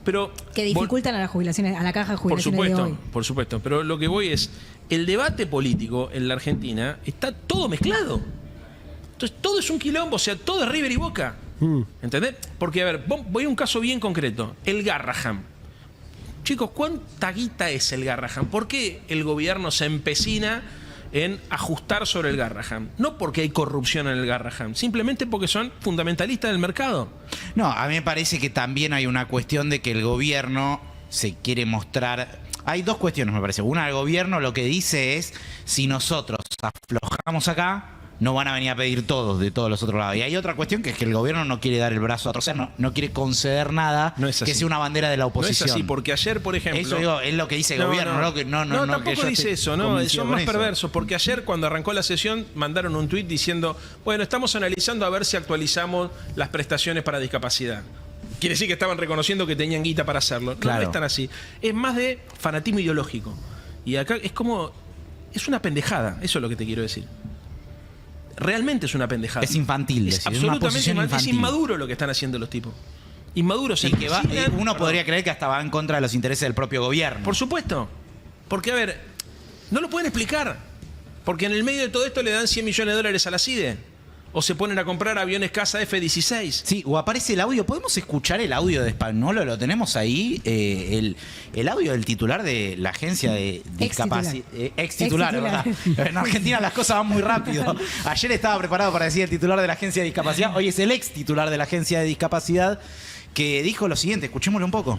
Pero que dificultan a las jubilaciones, a la caja de jubilaciones de hoy. Por supuesto, pero lo que voy es, el debate político en la Argentina está todo mezclado. Entonces todo es un quilombo, o sea, todo es River y Boca. ¿Entendés? Porque, a ver, voy a un caso bien concreto. El Garraham. Chicos, ¿cuánta guita es el Garraham? ¿Por qué el gobierno se empecina en ajustar sobre el Garraham? No porque hay corrupción en el Garraham, simplemente porque son fundamentalistas del mercado. No, a mí me parece que también hay una cuestión de que el gobierno se quiere mostrar... Hay dos cuestiones, me parece. Una, el gobierno lo que dice es, si nosotros aflojamos acá, no van a venir a pedir todos de todos los otros lados. Y hay otra cuestión que es que el gobierno no quiere dar el brazo a torcer, no quiere conceder nada que sea una bandera de la oposición. No es así, porque ayer, por ejemplo... Eso digo, es lo que dice el gobierno, no, tampoco dice eso, son más perversos, porque ayer cuando arrancó la sesión mandaron un tuit diciendo, bueno, estamos analizando a ver si actualizamos las prestaciones para discapacidad. Quiere decir que estaban reconociendo que tenían guita para hacerlo. No, no es tan así. Es más de fanatismo ideológico. Y acá es como... Es una pendejada, eso es lo que te quiero decir. Realmente es una pendejada. Es infantil, es absolutamente infantil. Es inmaduro lo que están haciendo los tipos. Inmaduros. Y que uno podría creer que hasta va en contra de los intereses del propio gobierno. Por supuesto. Porque, a ver, no lo pueden explicar. Porque en el medio de todo esto le dan 100 millones de dólares a la CIDE. O se ponen a comprar aviones caza F-16. Sí, o aparece el audio. ¿Podemos escuchar el audio de Spagnolo? Lo tenemos ahí. El audio del titular de la agencia de discapacidad. Ex titular, ¿verdad? En Argentina las cosas van muy rápido. Ayer estaba preparado para decir el titular de la agencia de discapacidad. Hoy es el ex titular de la agencia de discapacidad que dijo lo siguiente. Escuchémoslo un poco.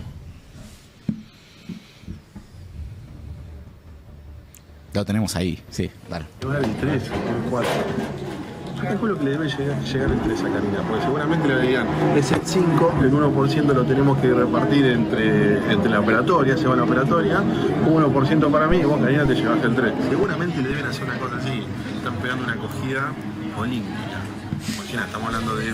Lo tenemos ahí, sí, claro. El 3, el 4. Yo calculo que le debe llegar el 3 a Karina, porque seguramente le digan, es el 5, el 1% lo tenemos que repartir entre la operatoria, se va a la operatoria, 1% para mí y vos, Karina, te llevaste el 3. Seguramente le deben hacer una cosa así, están pegando una acogida olímpica. Imagina, estamos hablando de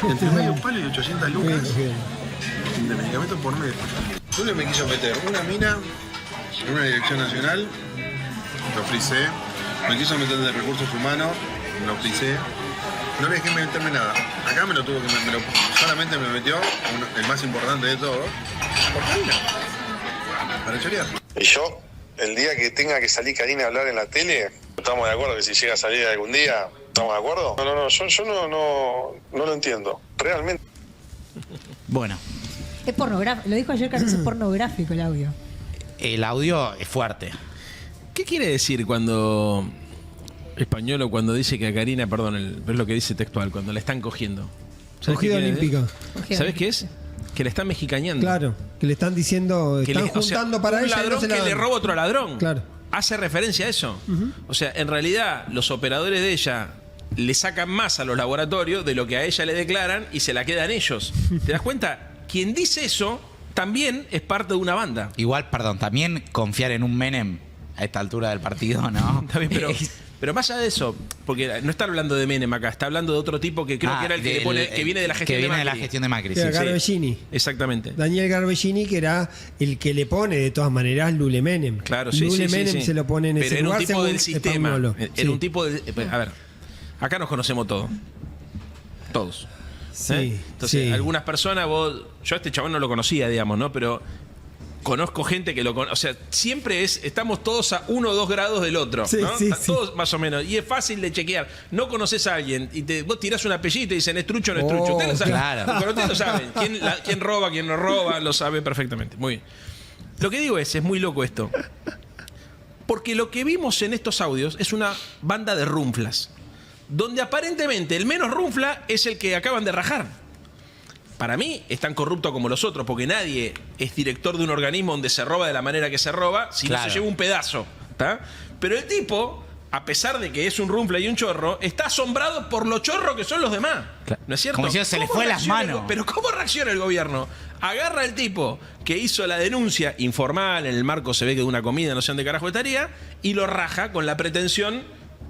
entre medio palo y 800 lucas de medicamentos por mes. Julio me quiso meter una mina en una dirección nacional, lo frisé, me quiso meter de recursos humanos, lo frisé, no le dejé meterme nada. Acá me lo tuvo que solamente me metió el más importante de todo, por Karina, para chorear. Y yo, el día que tenga que salir Karina a hablar en la tele, estamos de acuerdo que si llega a salir algún día, ¿estamos de acuerdo? Yo no lo entiendo, realmente. Bueno. Es pornográfico, lo dijo ayer Carlos, es pornográfico el audio. El audio es fuerte. ¿Qué quiere decir cuando Spagnolo cuando dice que a Karina, perdón, es lo que dice textual, cuando la están cogiendo? Cogida olímpica. ¿Sabes qué es? Que la están mexicañando. Claro, que le están diciendo, están juntando para un ella. Un ladrón y no que le roba a otro ladrón. Claro. Hace referencia a eso. O sea, en realidad, los operadores de ella le sacan más a los laboratorios de lo que a ella le declaran y se la quedan ellos. ¿Te das cuenta? Quien dice eso también es parte de una banda. Igual, perdón, también confiar en un Menem a esta altura del partido, ¿no? Está bien, pero más allá de eso, porque no está hablando de Menem acá, está hablando de otro tipo que creo que era el que le pone, que viene de la gestión de Macri. Que viene de la gestión de Macri, sí. Garbellini. Exactamente. Daniel Garbellini, que era el que le pone de todas maneras Lule Menem. Claro, sí, Lule Menem se lo pone en ese lugar. Pero era un tipo del sistema. Era un tipo de... Sí. A ver, acá nos conocemos todos. Todos. Sí. Entonces, sí. algunas personas, yo a este chabón no lo conocía, digamos, ¿no? Pero conozco gente que lo conoce. O sea, siempre estamos todos a 1 o 2 grados del otro, sí, ¿no? Sí, todos más o menos. Y es fácil de chequear. No conoces a alguien y vos tirás un apellido y te dicen es trucho o no es trucho. Ustedes lo saben. Claro. Pero ustedes lo saben. ¿Quién roba, quién no roba? Lo sabe perfectamente. Muy bien. Lo que digo es muy loco esto. Porque lo que vimos en estos audios es una banda de runflas. Donde aparentemente el menos runfla es el que acaban de rajar. Para mí es tan corrupto como los otros, porque nadie es director de un organismo donde se roba de la manera que se roba, si no se lleva un pedazo. ¿Tá? Pero el tipo, a pesar de que es un runfla y un chorro, está asombrado por lo chorro que son los demás. ¿No es cierto? Como si se le fue las manos. Pero ¿cómo reacciona el gobierno? Agarra al tipo que hizo la denuncia informal, en el marco se ve que de una comida, no sé dónde carajo estaría, y lo raja con la pretensión,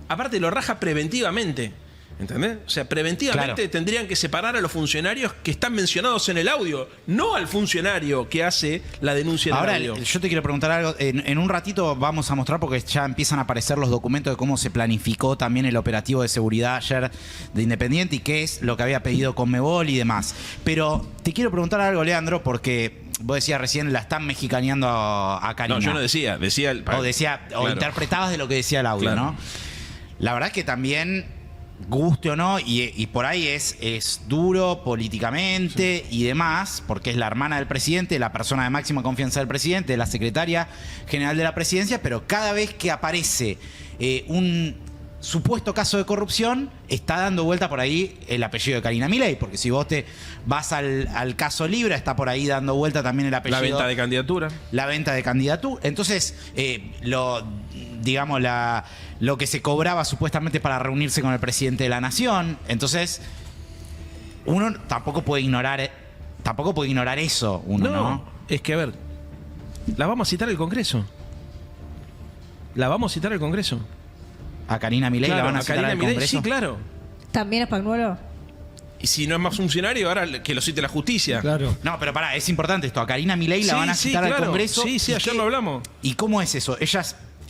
aparte lo raja preventivamente. ¿Entendés? O sea, preventivamente tendrían que separar a los funcionarios que están mencionados en el audio, no al funcionario que hace la denuncia en el audio. Ahora, yo te quiero preguntar algo. En un ratito vamos a mostrar, porque ya empiezan a aparecer los documentos de cómo se planificó también el operativo de seguridad ayer de Independiente y qué es lo que había pedido Conmebol y demás. Pero te quiero preguntar algo, Leandro, porque vos decías recién la están mexicaneando a Karina. No, yo no decía. O interpretabas de lo que decía el audio, ¿no? La verdad es que también guste o no, y por ahí es duro políticamente y demás, porque es la hermana del presidente, la persona de máxima confianza del presidente, la secretaria general de la presidencia, pero cada vez que aparece un supuesto caso de corrupción, está dando vuelta por ahí el apellido de Karina Milei, porque si vos te vas al caso Libra, está por ahí dando vuelta también el apellido. La venta de candidatura. La venta de candidatura. Entonces, lo que se cobraba supuestamente para reunirse con el presidente de la nación. Entonces, uno tampoco puede ignorar eso, ¿no? Es que, a ver, la vamos a citar al Congreso. A Karina Milei Claro, la van a citar al Congreso. Sí, claro. ¿También es Spagnuolo? Y si no es más funcionario, ahora que lo cite la justicia. Claro. No, pero pará, es importante esto. A Karina Milei la van a citar al Congreso. Sí, ayer lo hablamos. ¿Y cómo es eso?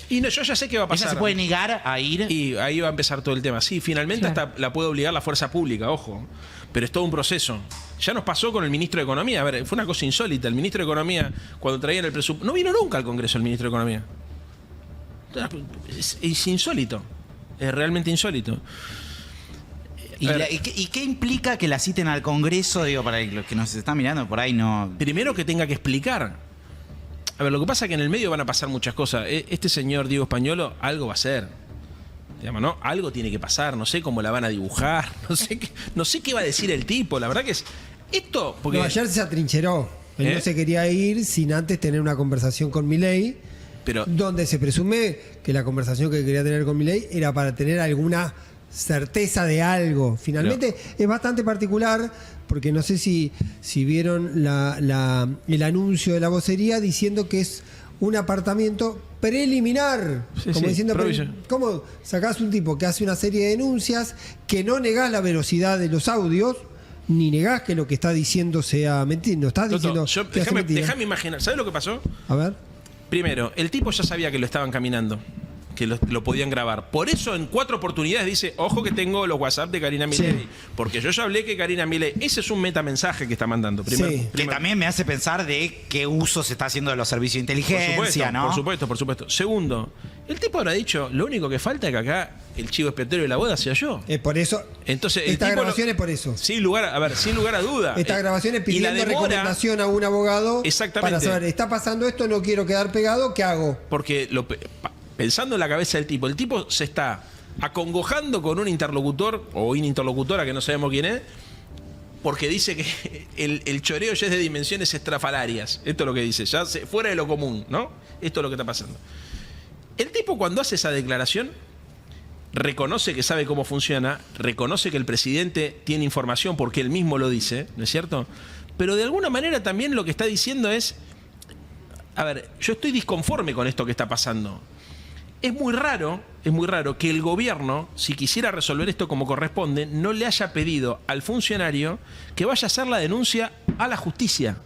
Y no, yo ya sé qué va a pasar. Ella se puede negar a ir. Y ahí va a empezar todo el tema. Sí, finalmente hasta la puede obligar la fuerza pública, ojo. Pero es todo un proceso. Ya nos pasó con el ministro de Economía. A ver, fue una cosa insólita. El ministro de Economía, cuando traían el presupuesto... No vino nunca al Congreso el ministro de Economía. Es insólito. Es realmente insólito. ¿Y qué implica que la citen al Congreso? Digo, para los que nos están mirando por ahí no... Primero que tenga que explicar. A ver, lo que pasa es que en el medio van a pasar muchas cosas. Este señor Diego Spagnuolo algo va a hacer. Digamos, ¿no? Algo tiene que pasar. No sé cómo la van a dibujar. No sé qué va a decir el tipo. La verdad que es... Esto... Porque... No, ayer se atrincheró. Él no se quería ir sin antes tener una conversación con Milei, donde se presume que la conversación que quería tener con Milei era para tener alguna certeza de algo. Finalmente es bastante particular, porque no sé si vieron el anuncio de la vocería diciendo que es un apartamento preliminar. Como diciendo, ¿cómo sacás un tipo que hace una serie de denuncias, que no negás la veracidad de los audios, ni negás que lo que está diciendo sea mentira? No estás diciendo que hace mentira. Déjame imaginar. ¿Sabes lo que pasó? A ver. Primero, el tipo ya sabía que lo estaban caminando, que lo podían grabar. Por eso en 4 oportunidades dice, ojo que tengo los WhatsApp de Karina Milei. Porque yo ya hablé que Karina Milei, ese es un metamensaje que está mandando. Que también me hace pensar de qué uso se está haciendo de los servicios de inteligencia, ¿no? Por supuesto. Segundo, el tipo habrá dicho, lo único que falta es que acá el chivo expiatorio de la boda sea yo. Por eso. Entonces, esta grabación es por eso. Sin lugar a duda. Esta grabación es pidiendo recomendación a un abogado para saber, está pasando esto, no quiero quedar pegado, ¿qué hago? Porque pensando en la cabeza del tipo, el tipo se está acongojando con un interlocutor o una interlocutora que no sabemos quién es, porque dice que el choreo ya es de dimensiones estrafalarias. Esto es lo que dice, ya fuera de lo común, ¿no? Esto es lo que está pasando. El tipo, cuando hace esa declaración, reconoce que sabe cómo funciona, reconoce que el presidente tiene información porque él mismo lo dice, ¿no es cierto? Pero de alguna manera también lo que está diciendo es, a ver, yo estoy disconforme con esto que está pasando. Es muy raro que el gobierno, si quisiera resolver esto como corresponde, no le haya pedido al funcionario que vaya a hacer la denuncia a la justicia.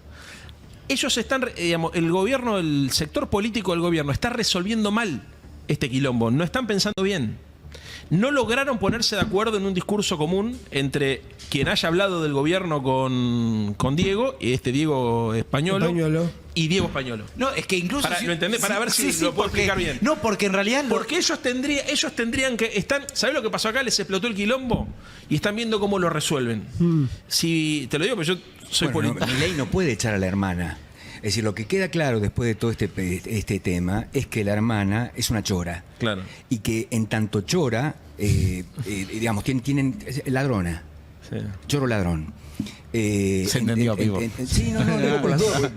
Ellos están, digamos, el gobierno, el sector político del gobierno está resolviendo mal este quilombo, no están pensando bien. No lograron ponerse de acuerdo en un discurso común entre quien haya hablado del gobierno con Diego, Diego Spagnuolo, y Diego Spagnuolo. No, es que incluso... ¿Lo entendés? Para ver si lo puedo explicar bien. No, porque en realidad... Porque ellos tendrían que... ¿Sabés lo que pasó acá? Les explotó el quilombo y están viendo cómo lo resuelven. Si te lo digo, porque yo soy político. Milei no puede echar a la hermana. Es decir, lo que queda claro después de todo este tema es que la hermana es una chora. Claro. Y que en tanto chora, digamos, tienen ladrona. Sí. Choro ladrón. Se entendió, Pivo. Sí, no, digo por las dos.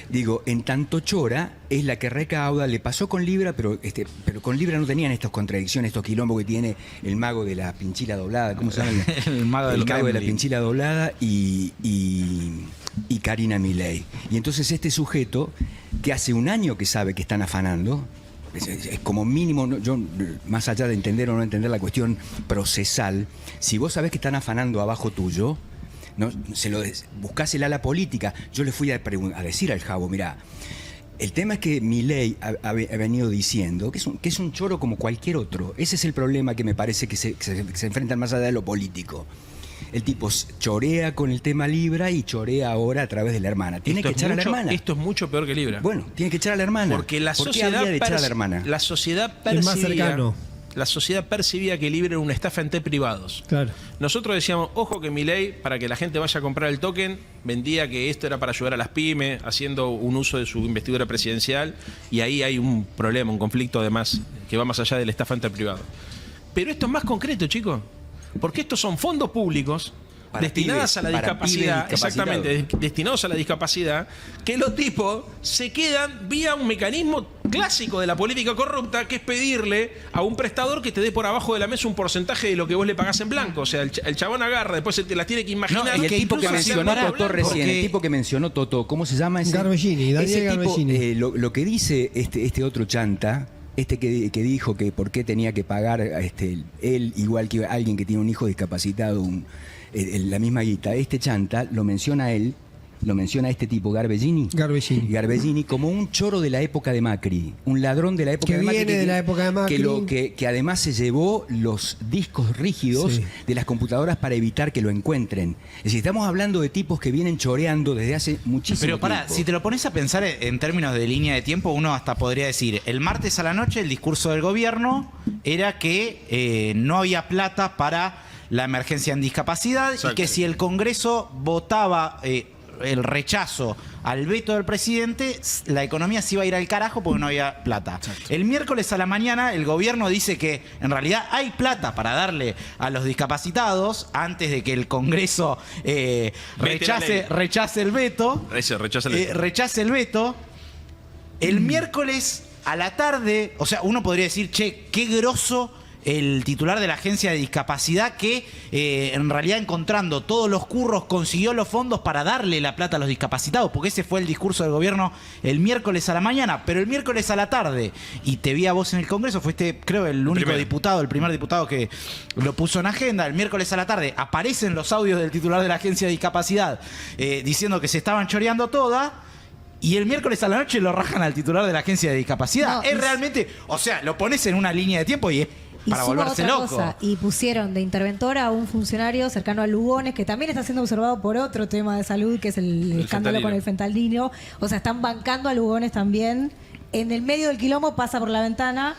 Digo, en tanto chora es la que recauda, le pasó con Libra, pero con Libra no tenían estas contradicciones, estos quilombos que tiene el mago de la pinchila doblada, ¿cómo se llama? El mago de la pinchila doblada y Karina Milei. Y entonces este sujeto, que hace un año que sabe que están afanando, es como mínimo, yo más allá de entender o no entender la cuestión procesal, si vos sabés que están afanando abajo tuyo, no, buscás el ala política. Yo le fui a decir al Jabo, mirá, el tema es que Milei ha venido diciendo que es un choro como cualquier otro. Ese es el problema que me parece que se enfrentan más allá de lo político. El tipo chorea con el tema Libra y chorea ahora a través de la hermana. Tiene que echar a la hermana. Esto es mucho peor que Libra. Bueno, tiene que echar a la hermana. Porque la ¿Por qué sociedad habría de echar a la hermana? La sociedad es más cercano. la sociedad percibía que Libre era una estafa entre privados. Claro. Nosotros decíamos, ojo que Milei, para que la gente vaya a comprar el token, vendía que esto era para ayudar a las pymes, haciendo un uso de su investidura presidencial, y ahí hay un problema, un conflicto además, que va más allá de la estafa entre privados. Pero esto es más concreto, chicos, porque estos son fondos públicos destinadas a la discapacidad, exactamente, destinados a la discapacidad, que los tipos se quedan vía un mecanismo clásico de la política corrupta, que es pedirle a un prestador que te dé por abajo de la mesa un porcentaje de lo que vos le pagás en blanco. O sea, el chabón agarra, después se te la tiene que imaginar. No, y el tipo que mencionó Totó recién, el tipo que mencionó Totó, ¿cómo se llama ese? Garbellini, Daniel Garbellini. Lo que dice este otro chanta, que dijo que por qué tenía que pagar él, igual que alguien que tiene un hijo discapacitado, la misma guita, este chanta lo menciona él, lo menciona este tipo, Garbellini, como un choro de la época de Macri, un ladrón de la época de Macri. Que viene de la época de Macri. Que además se llevó los discos rígidos de las computadoras para evitar que lo encuentren. Es decir, estamos hablando de tipos que vienen choreando desde hace muchísimo tiempo. Pero pará, si te lo pones a pensar en términos de línea de tiempo, uno hasta podría decir, el martes a la noche el discurso del gobierno era que no había plata para la emergencia en discapacidad. Exacto. Y que si el Congreso votaba el rechazo al veto del presidente, la economía se iba a ir al carajo porque no había plata. Exacto. El miércoles a la mañana el gobierno dice que en realidad hay plata para darle a los discapacitados antes de que el Congreso rechace el veto. Rechace el veto. El miércoles a la tarde, o sea, uno podría decir, che, qué groso el titular de la agencia de discapacidad que en realidad encontrando todos los curros consiguió los fondos para darle la plata a los discapacitados, porque ese fue el discurso del gobierno el miércoles a la mañana, pero el miércoles a la tarde, y te vi a vos en el Congreso, fuiste creo el único diputado, el primer diputado que lo puso en agenda, el miércoles a la tarde aparecen los audios del titular de la agencia de discapacidad diciendo que se estaban choreando todas. Y el miércoles a la noche lo rajan al titular de la agencia de discapacidad. No, es realmente, o sea, lo pones en una línea de tiempo y es para volverse loco. Y pusieron de interventor a un funcionario cercano a Lugones, que también está siendo observado por otro tema de salud, que es el escándalo con el fentanilo. O sea, están bancando a Lugones también. En el medio del quilombo pasa por la ventana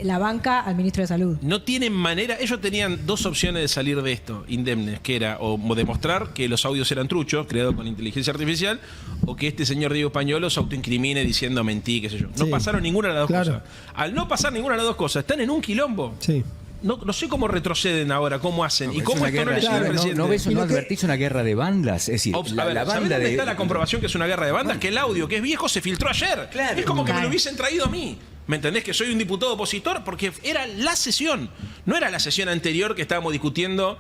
la banca al ministro de Salud. No tienen manera. Ellos tenían dos opciones de salir de esto, indemnes, que era o demostrar que los audios eran truchos, creados con inteligencia artificial, o que este señor Diego Pañuelo se autoincrimine diciendo mentí, qué sé yo. No pasaron ninguna de las dos cosas. Al no pasar ninguna de las dos cosas, están en un quilombo. Sí. No sé cómo retroceden ahora, cómo hacen y cómo esto no le llega al presidente. ¿No advertís una guerra de bandas? Es decir, la banda de... está la comprobación que es una guerra de bandas? Que el audio, que es viejo, se filtró ayer. Claro. Es como que me lo hubiesen traído a mí. ¿Me entendés? Que soy un diputado opositor porque era la sesión. No era la sesión anterior que estábamos discutiendo,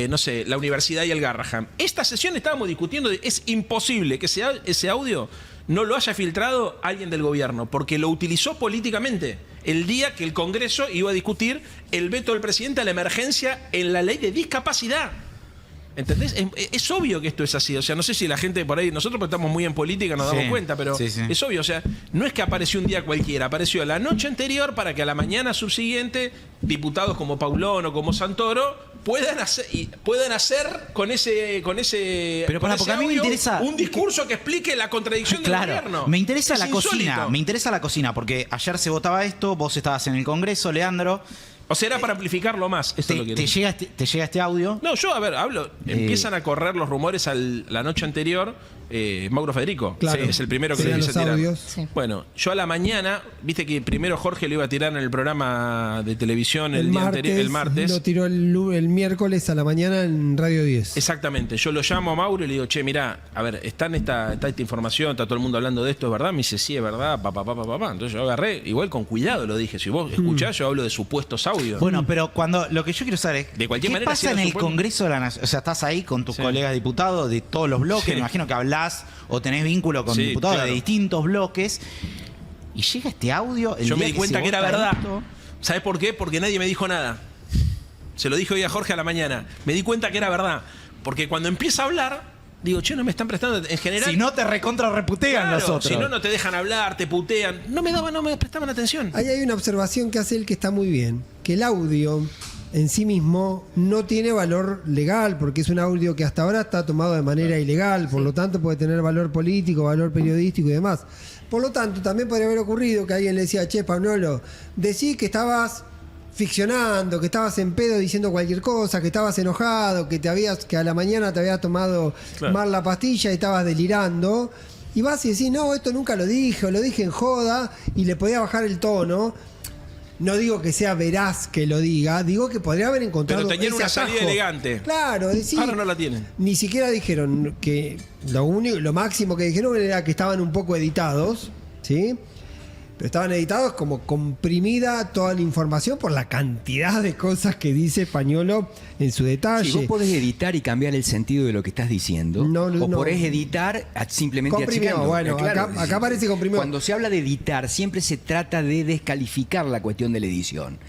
no sé, la universidad y el Garrahan. Esta sesión estábamos discutiendo, es imposible que ese audio no lo haya filtrado alguien del gobierno, porque lo utilizó políticamente el día que el Congreso iba a discutir el veto del presidente a la emergencia en la ley de discapacidad. ¿Entendés? Es obvio que esto es así. O sea, no sé si la gente por ahí, nosotros estamos muy en política, nos damos cuenta, pero es obvio. O sea, no es que apareció un día cualquiera, apareció la noche anterior para que a la mañana subsiguiente diputados como Paulón o como Santoro puedan hacer con ese pero para, porque audio, a mí me interesa un discurso que explique la contradicción del gobierno. Me interesa la cocina, me interesa la cocina, porque ayer se votaba esto, vos estabas en el Congreso, Leandro. O sea, era para amplificarlo más. Esto ¿Te llega este audio? No, yo, a ver, hablo. Empiezan a correr los rumores la noche anterior. Mauro Federico, es el primero que le empieza a tirar. Sí. Bueno, yo a la mañana, viste que primero Jorge lo iba a tirar en el programa de televisión el martes. Lo tiró el miércoles a la mañana en Radio 10. Exactamente. Yo lo llamo a Mauro y le digo, che, mirá, a ver, está esta información, está todo el mundo hablando de esto, ¿es verdad? Me dice, sí, es verdad, papá. Entonces yo agarré, igual con cuidado lo dije. Si vos escuchás, yo hablo de supuestos audios. Bueno, pero lo que yo quiero saber es, de cualquier ¿qué manera, pasa en el Congreso de la Nación? O sea, estás ahí con tus colegas diputados de todos los bloques, me imagino que hablás o tenés vínculo con diputados de distintos bloques, y llega este audio. Yo me di cuenta que era verdad. ¿Sabés por qué? Porque nadie me dijo nada. Se lo dije hoy a Jorge a la mañana. Me di cuenta que era verdad. Porque cuando empieza a hablar, digo, che, no me están prestando. En general, si no te recontra reputean los otros. Si no te dejan hablar, te putean. No me prestaban atención. Ahí hay una observación que hace él que está muy bien. Que el audio en sí mismo no tiene valor legal, porque es un audio que hasta ahora está tomado de manera ilegal, por lo tanto puede tener valor político, valor periodístico y demás. Por lo tanto, también podría haber ocurrido que alguien le decía, che, Pagnolo, decí que estabas ficcionando, que estabas en pedo diciendo cualquier cosa, que estabas enojado, que a la mañana te habías tomado mal la pastilla y estabas delirando. Y vas y decís, no, esto nunca lo dije, o lo dije en joda, y le podía bajar el tono. No digo que sea veraz que lo diga, digo que podría haber encontrado. Pero tenían ese una salida atajo. Elegante. Claro, decir, ahora no la tienen. Ni siquiera dijeron que lo máximo que dijeron era que estaban un poco editados, ¿sí? Pero estaban editados como comprimida toda la información por la cantidad de cosas que dice Pañuelo en su detalle. Si vos podés editar y cambiar el sentido de lo que estás diciendo, o podés editar simplemente comprimido, achicando. bueno, Claro, acá parece comprimido. Cuando se habla de editar, siempre se trata de descalificar la cuestión de la edición.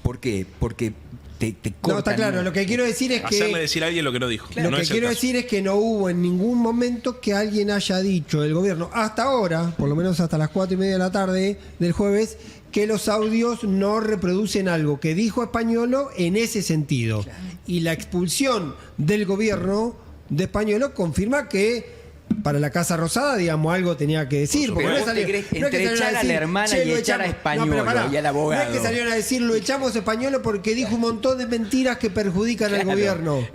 ¿Por qué? Porque te cortan. No, está claro, lo que quiero decir es que... Hacerle decir a alguien lo que no dijo. Lo que quiero decir es que no hubo en ningún momento que alguien haya dicho, el gobierno, hasta ahora, por lo menos hasta las 4:30 de la tarde del jueves, que los audios no reproducen algo que dijo Españolo en ese sentido. Claro. Y la expulsión del gobierno de Españolo confirma que para la Casa Rosada, digamos, algo tenía que decir. Porque vos te crees entre echar a la hermana y echar a Españolo y al abogado. No es que salieron a decir, lo echamos a Españolo porque dijo un montón de mentiras que perjudican al gobierno.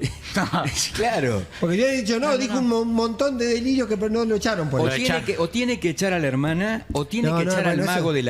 Claro. Porque yo he dicho, dijo un montón de delirios que no lo echaron por o tiene que echar a la hermana, o tiene que echar al mago del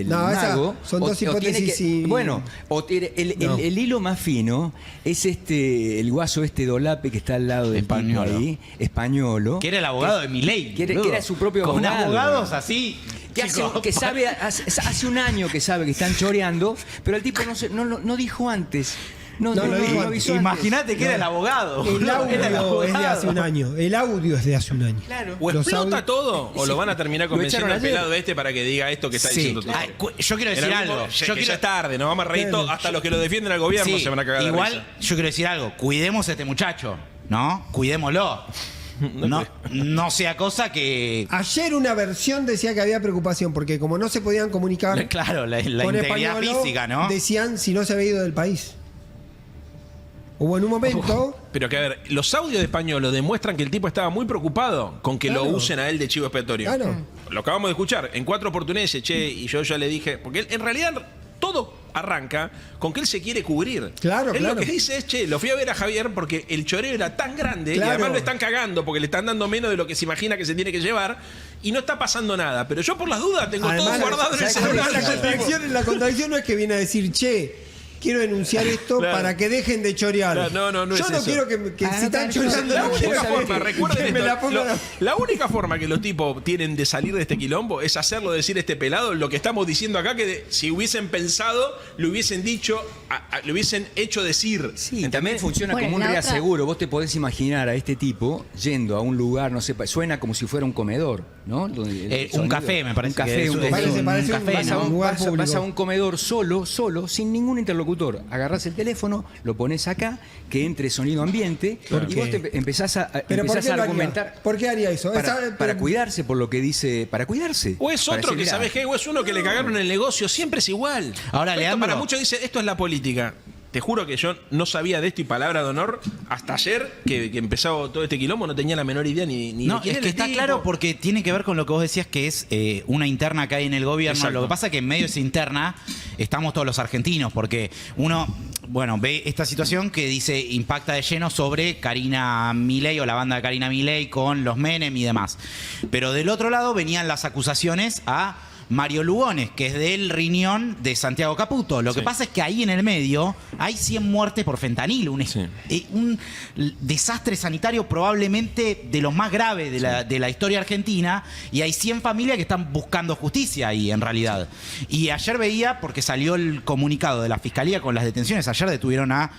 mago. Son dos hipótesis. Bueno, el hilo más fino es el guaso Dolape que está al lado del tipo ahí, Españolo. Que era el abogado de Milei. Que era su propio abogado. Con abogados así. Que sabe, hace un año que sabe que están choreando, pero el tipo no dijo antes. No dijo. Imagínate que era el abogado. El audio es de hace un año. El audio es de hace un año. Claro. O explota todo, o lo van a terminar convenciendo al pelado para que diga esto que está diciendo todo. Yo quiero decir algo. Ya es tarde, nos vamos a reír todo. Hasta los que lo defienden al gobierno se van a cagar. Igual, yo quiero decir algo. Cuidemos a este muchacho, ¿no? Cuidémoslo. No sea cosa que... Ayer una versión decía que había preocupación porque como no se podían comunicar claro, la con integridad Españolo, física, ¿no? decían si no se había ido del país. Hubo en un momento... Pero que a ver, los audios de Españolo demuestran que el tipo estaba muy preocupado con que lo usen a él de chivo expiatorio. Claro. Lo acabamos de escuchar. En 4 oportunidades y yo ya le dije... Porque él, en realidad todo arranca con que él se quiere cubrir. Claro, él lo que dice es, lo fui a ver a Javier porque el choreo era tan grande y además lo están cagando porque le están dando menos de lo que se imagina que se tiene que llevar y no está pasando nada. Pero yo por las dudas tengo todo guardado en el celular. La contradicción no es que viene a decir, quiero denunciar esto para que dejen de chorear. No Yo es no eso. quiero que si están choreando, la única forma que los tipos tienen de salir de este quilombo es hacerlo decir este pelado lo que estamos diciendo acá, que si hubiesen pensado, lo hubiesen dicho, lo hubiesen hecho decir. Sí, también funciona como un reaseguro. Vos te podés imaginar a este tipo yendo a un lugar, no sé, suena como si fuera un comedor, ¿no? Un café, me parece. Parece un café, ¿no? Vas a un comedor solo, sin ningún interlocutor. Agarrás el teléfono, lo pones acá, que entre sonido ambiente y vos te empezás a argumentar. ¿Por qué haría eso? Para cuidarse, por lo que dice, para cuidarse. O es otro que, ¿sabes qué? O es uno que le cagaron el negocio, siempre es igual. Ahora, Leandro, para muchos dice, esto es la política. Te juro que yo no sabía de esto y palabra de honor hasta ayer que empezó todo este quilombo, no tenía la menor idea ni no, de quién es que está claro porque tiene que ver con lo que vos decías que es una interna que hay en el gobierno. Exacto. Lo que pasa es que en medio de esa interna estamos todos los argentinos porque uno, ve esta situación que dice impacta de lleno sobre Karina Milei o la banda de Karina Milei con los Menem y demás. Pero del otro lado venían las acusaciones a Mario Lugones, que es del riñón de Santiago Caputo. Lo que pasa es que ahí en el medio hay 100 muertes por fentanilo, un desastre sanitario probablemente de los más graves de la historia argentina, y hay 100 familias que están buscando justicia ahí en realidad. Y ayer veía, porque salió el comunicado de la Fiscalía con las detenciones, ayer detuvieron a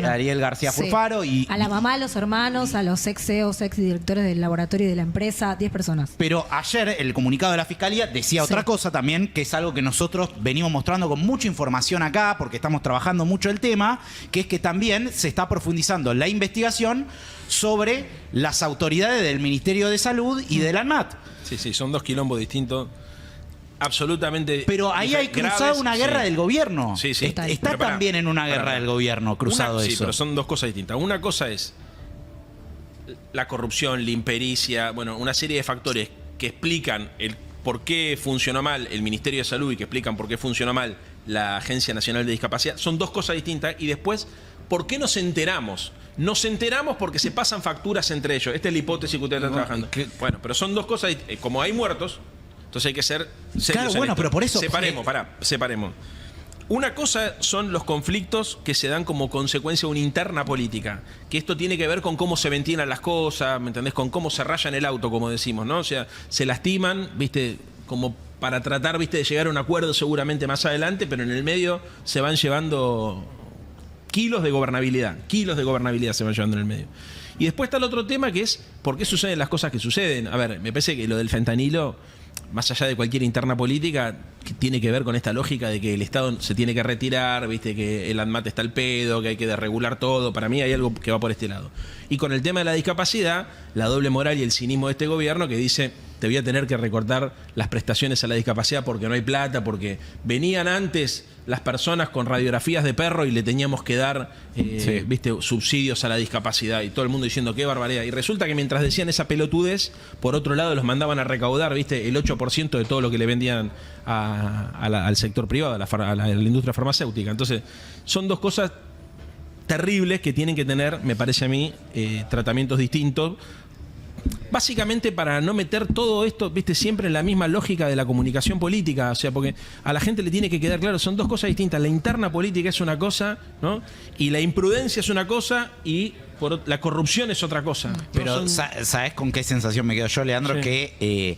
Ariel García Furfaro y a la mamá, a los hermanos, a los ex CEOs, ex directores del laboratorio y de la empresa, 10 personas. Pero ayer el comunicado de la Fiscalía decía otra cosa también, que es algo que nosotros venimos mostrando con mucha información acá, porque estamos trabajando mucho el tema, que es que también se está profundizando la investigación sobre las autoridades del Ministerio de Salud y del ANMAT. Sí, son dos quilombos distintos. Absolutamente. Pero ahí hay cruzado una guerra del gobierno. Sí. Está también en una guerra del gobierno cruzado eso. Sí, pero son dos cosas distintas. Una cosa es la corrupción, la impericia, una serie de factores que explican el por qué funcionó mal el Ministerio de Salud y que explican por qué funcionó mal la Agencia Nacional de Discapacidad. Son dos cosas distintas. Y después, ¿por qué nos enteramos? Nos enteramos porque se pasan facturas entre ellos. Esta es la hipótesis que ustedes están trabajando. Bueno, pero son dos cosas. Como hay muertos, entonces hay que ser serios. Claro, bueno, pero por eso... Separemos, separemos. Una cosa son los conflictos que se dan como consecuencia de una interna política, que esto tiene que ver con cómo se ventilan las cosas, ¿me entendés? Con cómo se rayan el auto, como decimos, ¿no? O sea, se lastiman, ¿viste? Como para tratar, ¿viste? De llegar a un acuerdo seguramente más adelante, pero en el medio se van llevando kilos de gobernabilidad se van llevando en el medio. Y después está el otro tema, que es por qué suceden las cosas que suceden. A ver, me parece que lo del fentanilo, más allá de cualquier interna política, que tiene que ver con esta lógica de que el Estado se tiene que retirar, viste, que el ANMAT está al pedo, que hay que desregular todo. Para mí hay algo que va por este lado. Y con el tema de la discapacidad, la doble moral y el cinismo de este gobierno que dice: te voy a tener que recortar las prestaciones a la discapacidad porque no hay plata, porque venían antes las personas con radiografías de perro y le teníamos que dar viste, subsidios a la discapacidad, y todo el mundo diciendo qué barbaridad. Y resulta que mientras decían esa pelotudez, por otro lado los mandaban a recaudar, viste, el 8% de todo lo que le vendían al sector privado, a la industria farmacéutica. Entonces, son dos cosas terribles que tienen que tener, me parece a mí, tratamientos distintos. Básicamente para no meter todo esto, viste, siempre en la misma lógica de la comunicación política. O sea, porque a la gente le tiene que quedar claro, son dos cosas distintas. La interna política es una cosa, ¿no? Y la imprudencia es una cosa, y la corrupción es otra cosa. Pero ¿sabes con qué sensación me quedo yo, Leandro? Sí. Que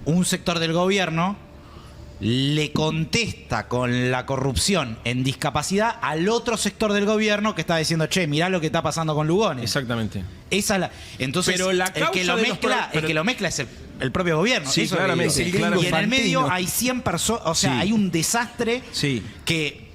un sector del gobierno le contesta con la corrupción en discapacidad al otro sector del gobierno que está diciendo: che, mirá lo que está pasando con Lugones. Exactamente. Esa es la... Entonces, pero la el que lo mezcla es el propio gobierno. Sí, claramente. Y en el medio hay 100 personas, o sea, hay un desastre que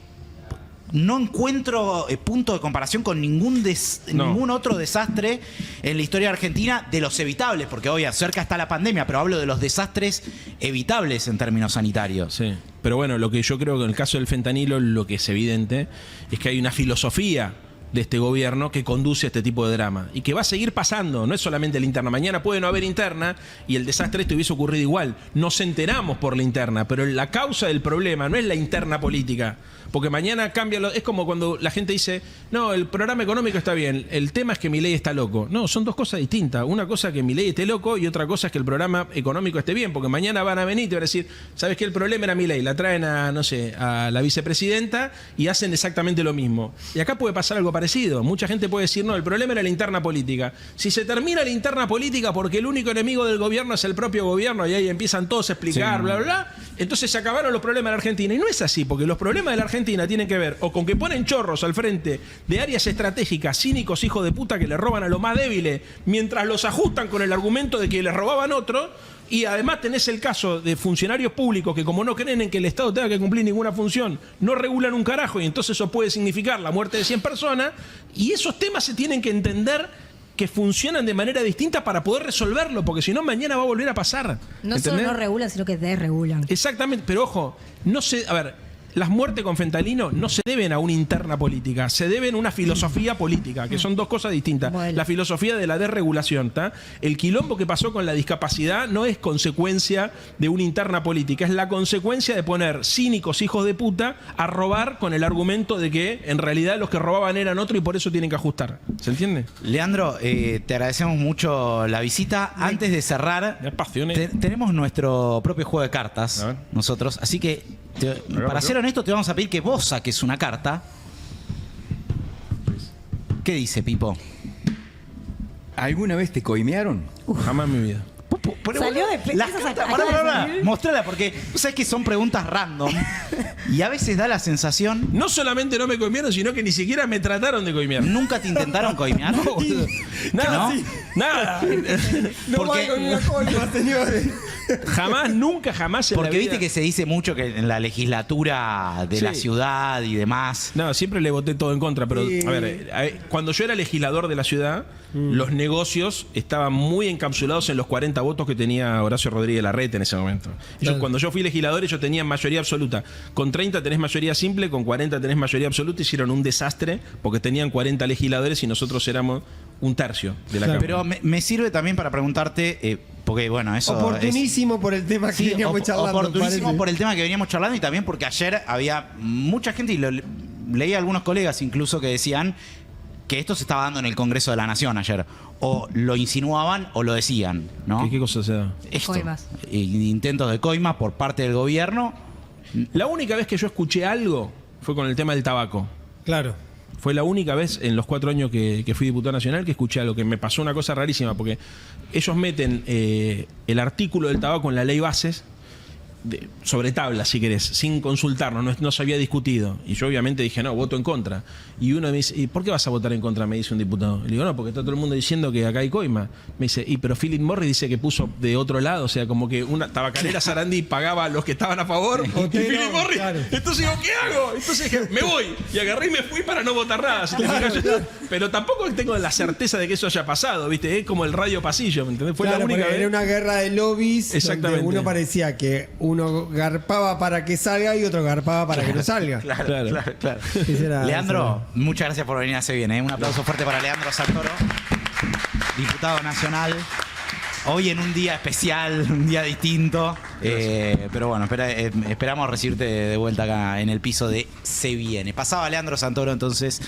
no encuentro punto de comparación con ningún otro desastre en la historia argentina, de los evitables, porque obvio, cerca está la pandemia, pero hablo de los desastres evitables en términos sanitarios. Sí, pero bueno, lo que yo creo que en el caso del fentanilo, lo que es evidente es que hay una filosofía de este gobierno que conduce a este tipo de drama y que va a seguir pasando. No es solamente la interna. Mañana puede no haber interna y el desastre este hubiese ocurrido igual. Nos enteramos por la interna, pero la causa del problema no es la interna política, porque mañana cambia. Es como cuando la gente dice: no, el programa económico está bien, el tema es que Milei está loco. No, son dos cosas distintas. Una cosa es que Milei esté loco y otra cosa es que el programa económico esté bien, porque mañana van a venir y te van a decir: ¿sabes qué? El problema era Milei. La traen a, no sé, a la vicepresidenta y hacen exactamente lo mismo. Y acá puede pasar algo parecido. Mucha gente puede decir: no, el problema era la interna política. Si se termina la interna política porque el único enemigo del gobierno es el propio gobierno, y ahí empiezan todos a explicar, bla, bla, bla, entonces se acabaron los problemas de la Argentina. Y no es así, porque los problemas de la Argentina tienen que ver o con que ponen chorros al frente de áreas estratégicas, cínicos hijos de puta que le roban a los más débiles, mientras los ajustan con el argumento de que les robaban otros. Y además tenés el caso de funcionarios públicos que, como no creen en que el Estado tenga que cumplir ninguna función, no regulan un carajo, y entonces eso puede significar la muerte de 100 personas. Y esos temas se tienen que entender que funcionan de manera distinta para poder resolverlo, porque si no, mañana va a volver a pasar. No solo no regulan, sino que desregulan. Exactamente, pero ojo, no sé, a ver, las muertes con fentanilo no se deben a una interna política, se deben a una filosofía política, que son dos cosas distintas. Bueno. La filosofía de la desregulación, ¿tá? El quilombo que pasó con la discapacidad no es consecuencia de una interna política, es la consecuencia de poner cínicos hijos de puta a robar con el argumento de que en realidad los que robaban eran otros y por eso tienen que ajustar. ¿Se entiende? Leandro, te agradecemos mucho la visita. Antes de cerrar, tenemos nuestro propio juego de cartas nosotros, así que para ser honesto, te vamos a pedir que vos saques una carta. ¿Qué dice, Pipo? ¿Alguna vez te coimearon? Jamás en mi vida. Salió de las cartas, pará, mostrala, porque sabes que son preguntas random y a veces da la sensación. No solamente no me coimieron, sino que ni siquiera me trataron de coimear. ¿Nunca te intentaron coimear? No, nada, ¿no? Nada. No porque con una coima, señores. Jamás, nunca, jamás en porque la vida. Viste que se dice mucho que en la legislatura de la ciudad y demás. No, siempre le voté todo en contra, pero a ver, cuando yo era legislador de la ciudad, los negocios estaban muy encapsulados en los 40 votos que tenía Horacio Rodríguez Larreta en ese momento. Cuando yo fui legislador, ellos tenían mayoría absoluta. Contra 30 tenés mayoría simple, con 40 tenés mayoría absoluta. Hicieron un desastre porque tenían 40 legisladores y nosotros éramos un tercio de la Cámara. Pero me sirve también para preguntarte, porque bueno, eso Oportunísimo por el tema que Sí, veníamos charlando. oportunísimo parece. por el tema que veníamos charlando y también porque ayer había mucha gente, y leí a algunos colegas incluso que decían que esto se estaba dando en el Congreso de la Nación ayer. O lo insinuaban o lo decían, ¿no? ¿Qué cosa se da? Esto, Coimas. intentos de coima por parte del gobierno. La única vez que yo escuché algo fue con el tema del tabaco. Claro. Fue la única vez en los 4 años que fui diputado nacional que escuché algo, que me pasó una cosa rarísima, porque ellos meten el artículo del tabaco en la ley bases sobre tabla, si querés, sin consultarnos, no se había discutido. Y yo obviamente dije, no, voto en contra. Y uno me dice, ¿y por qué vas a votar en contra? Me dice un diputado. Le digo, no, porque está todo el mundo diciendo que acá hay coima. Me dice, pero Philip Morris dice que puso de otro lado, o sea, como que una tabacalera Sarandí pagaba a los que estaban a favor. Y Philip Morris, claro. entonces digo, ¿qué hago? Entonces dije, me voy. Y agarré y me fui para no votar nada. ¿Sí te fijas? Pero tampoco tengo la certeza de que eso haya pasado, ¿viste? Es como el radio pasillo, ¿me entendés? Fue Claro, la única porque vez. era una guerra de lobbies. Exactamente. Donde uno parecía que uno garpaba para que salga y otro garpaba para que no salga. Claro. Ese era- Leandro, muchas gracias por venir a Se Viene. Un aplauso fuerte para Leandro Santoro, diputado nacional. Hoy en un día especial, un día distinto. Pero bueno, esperamos recibirte de vuelta acá en el piso de Se Viene. Pasaba Leandro Santoro entonces.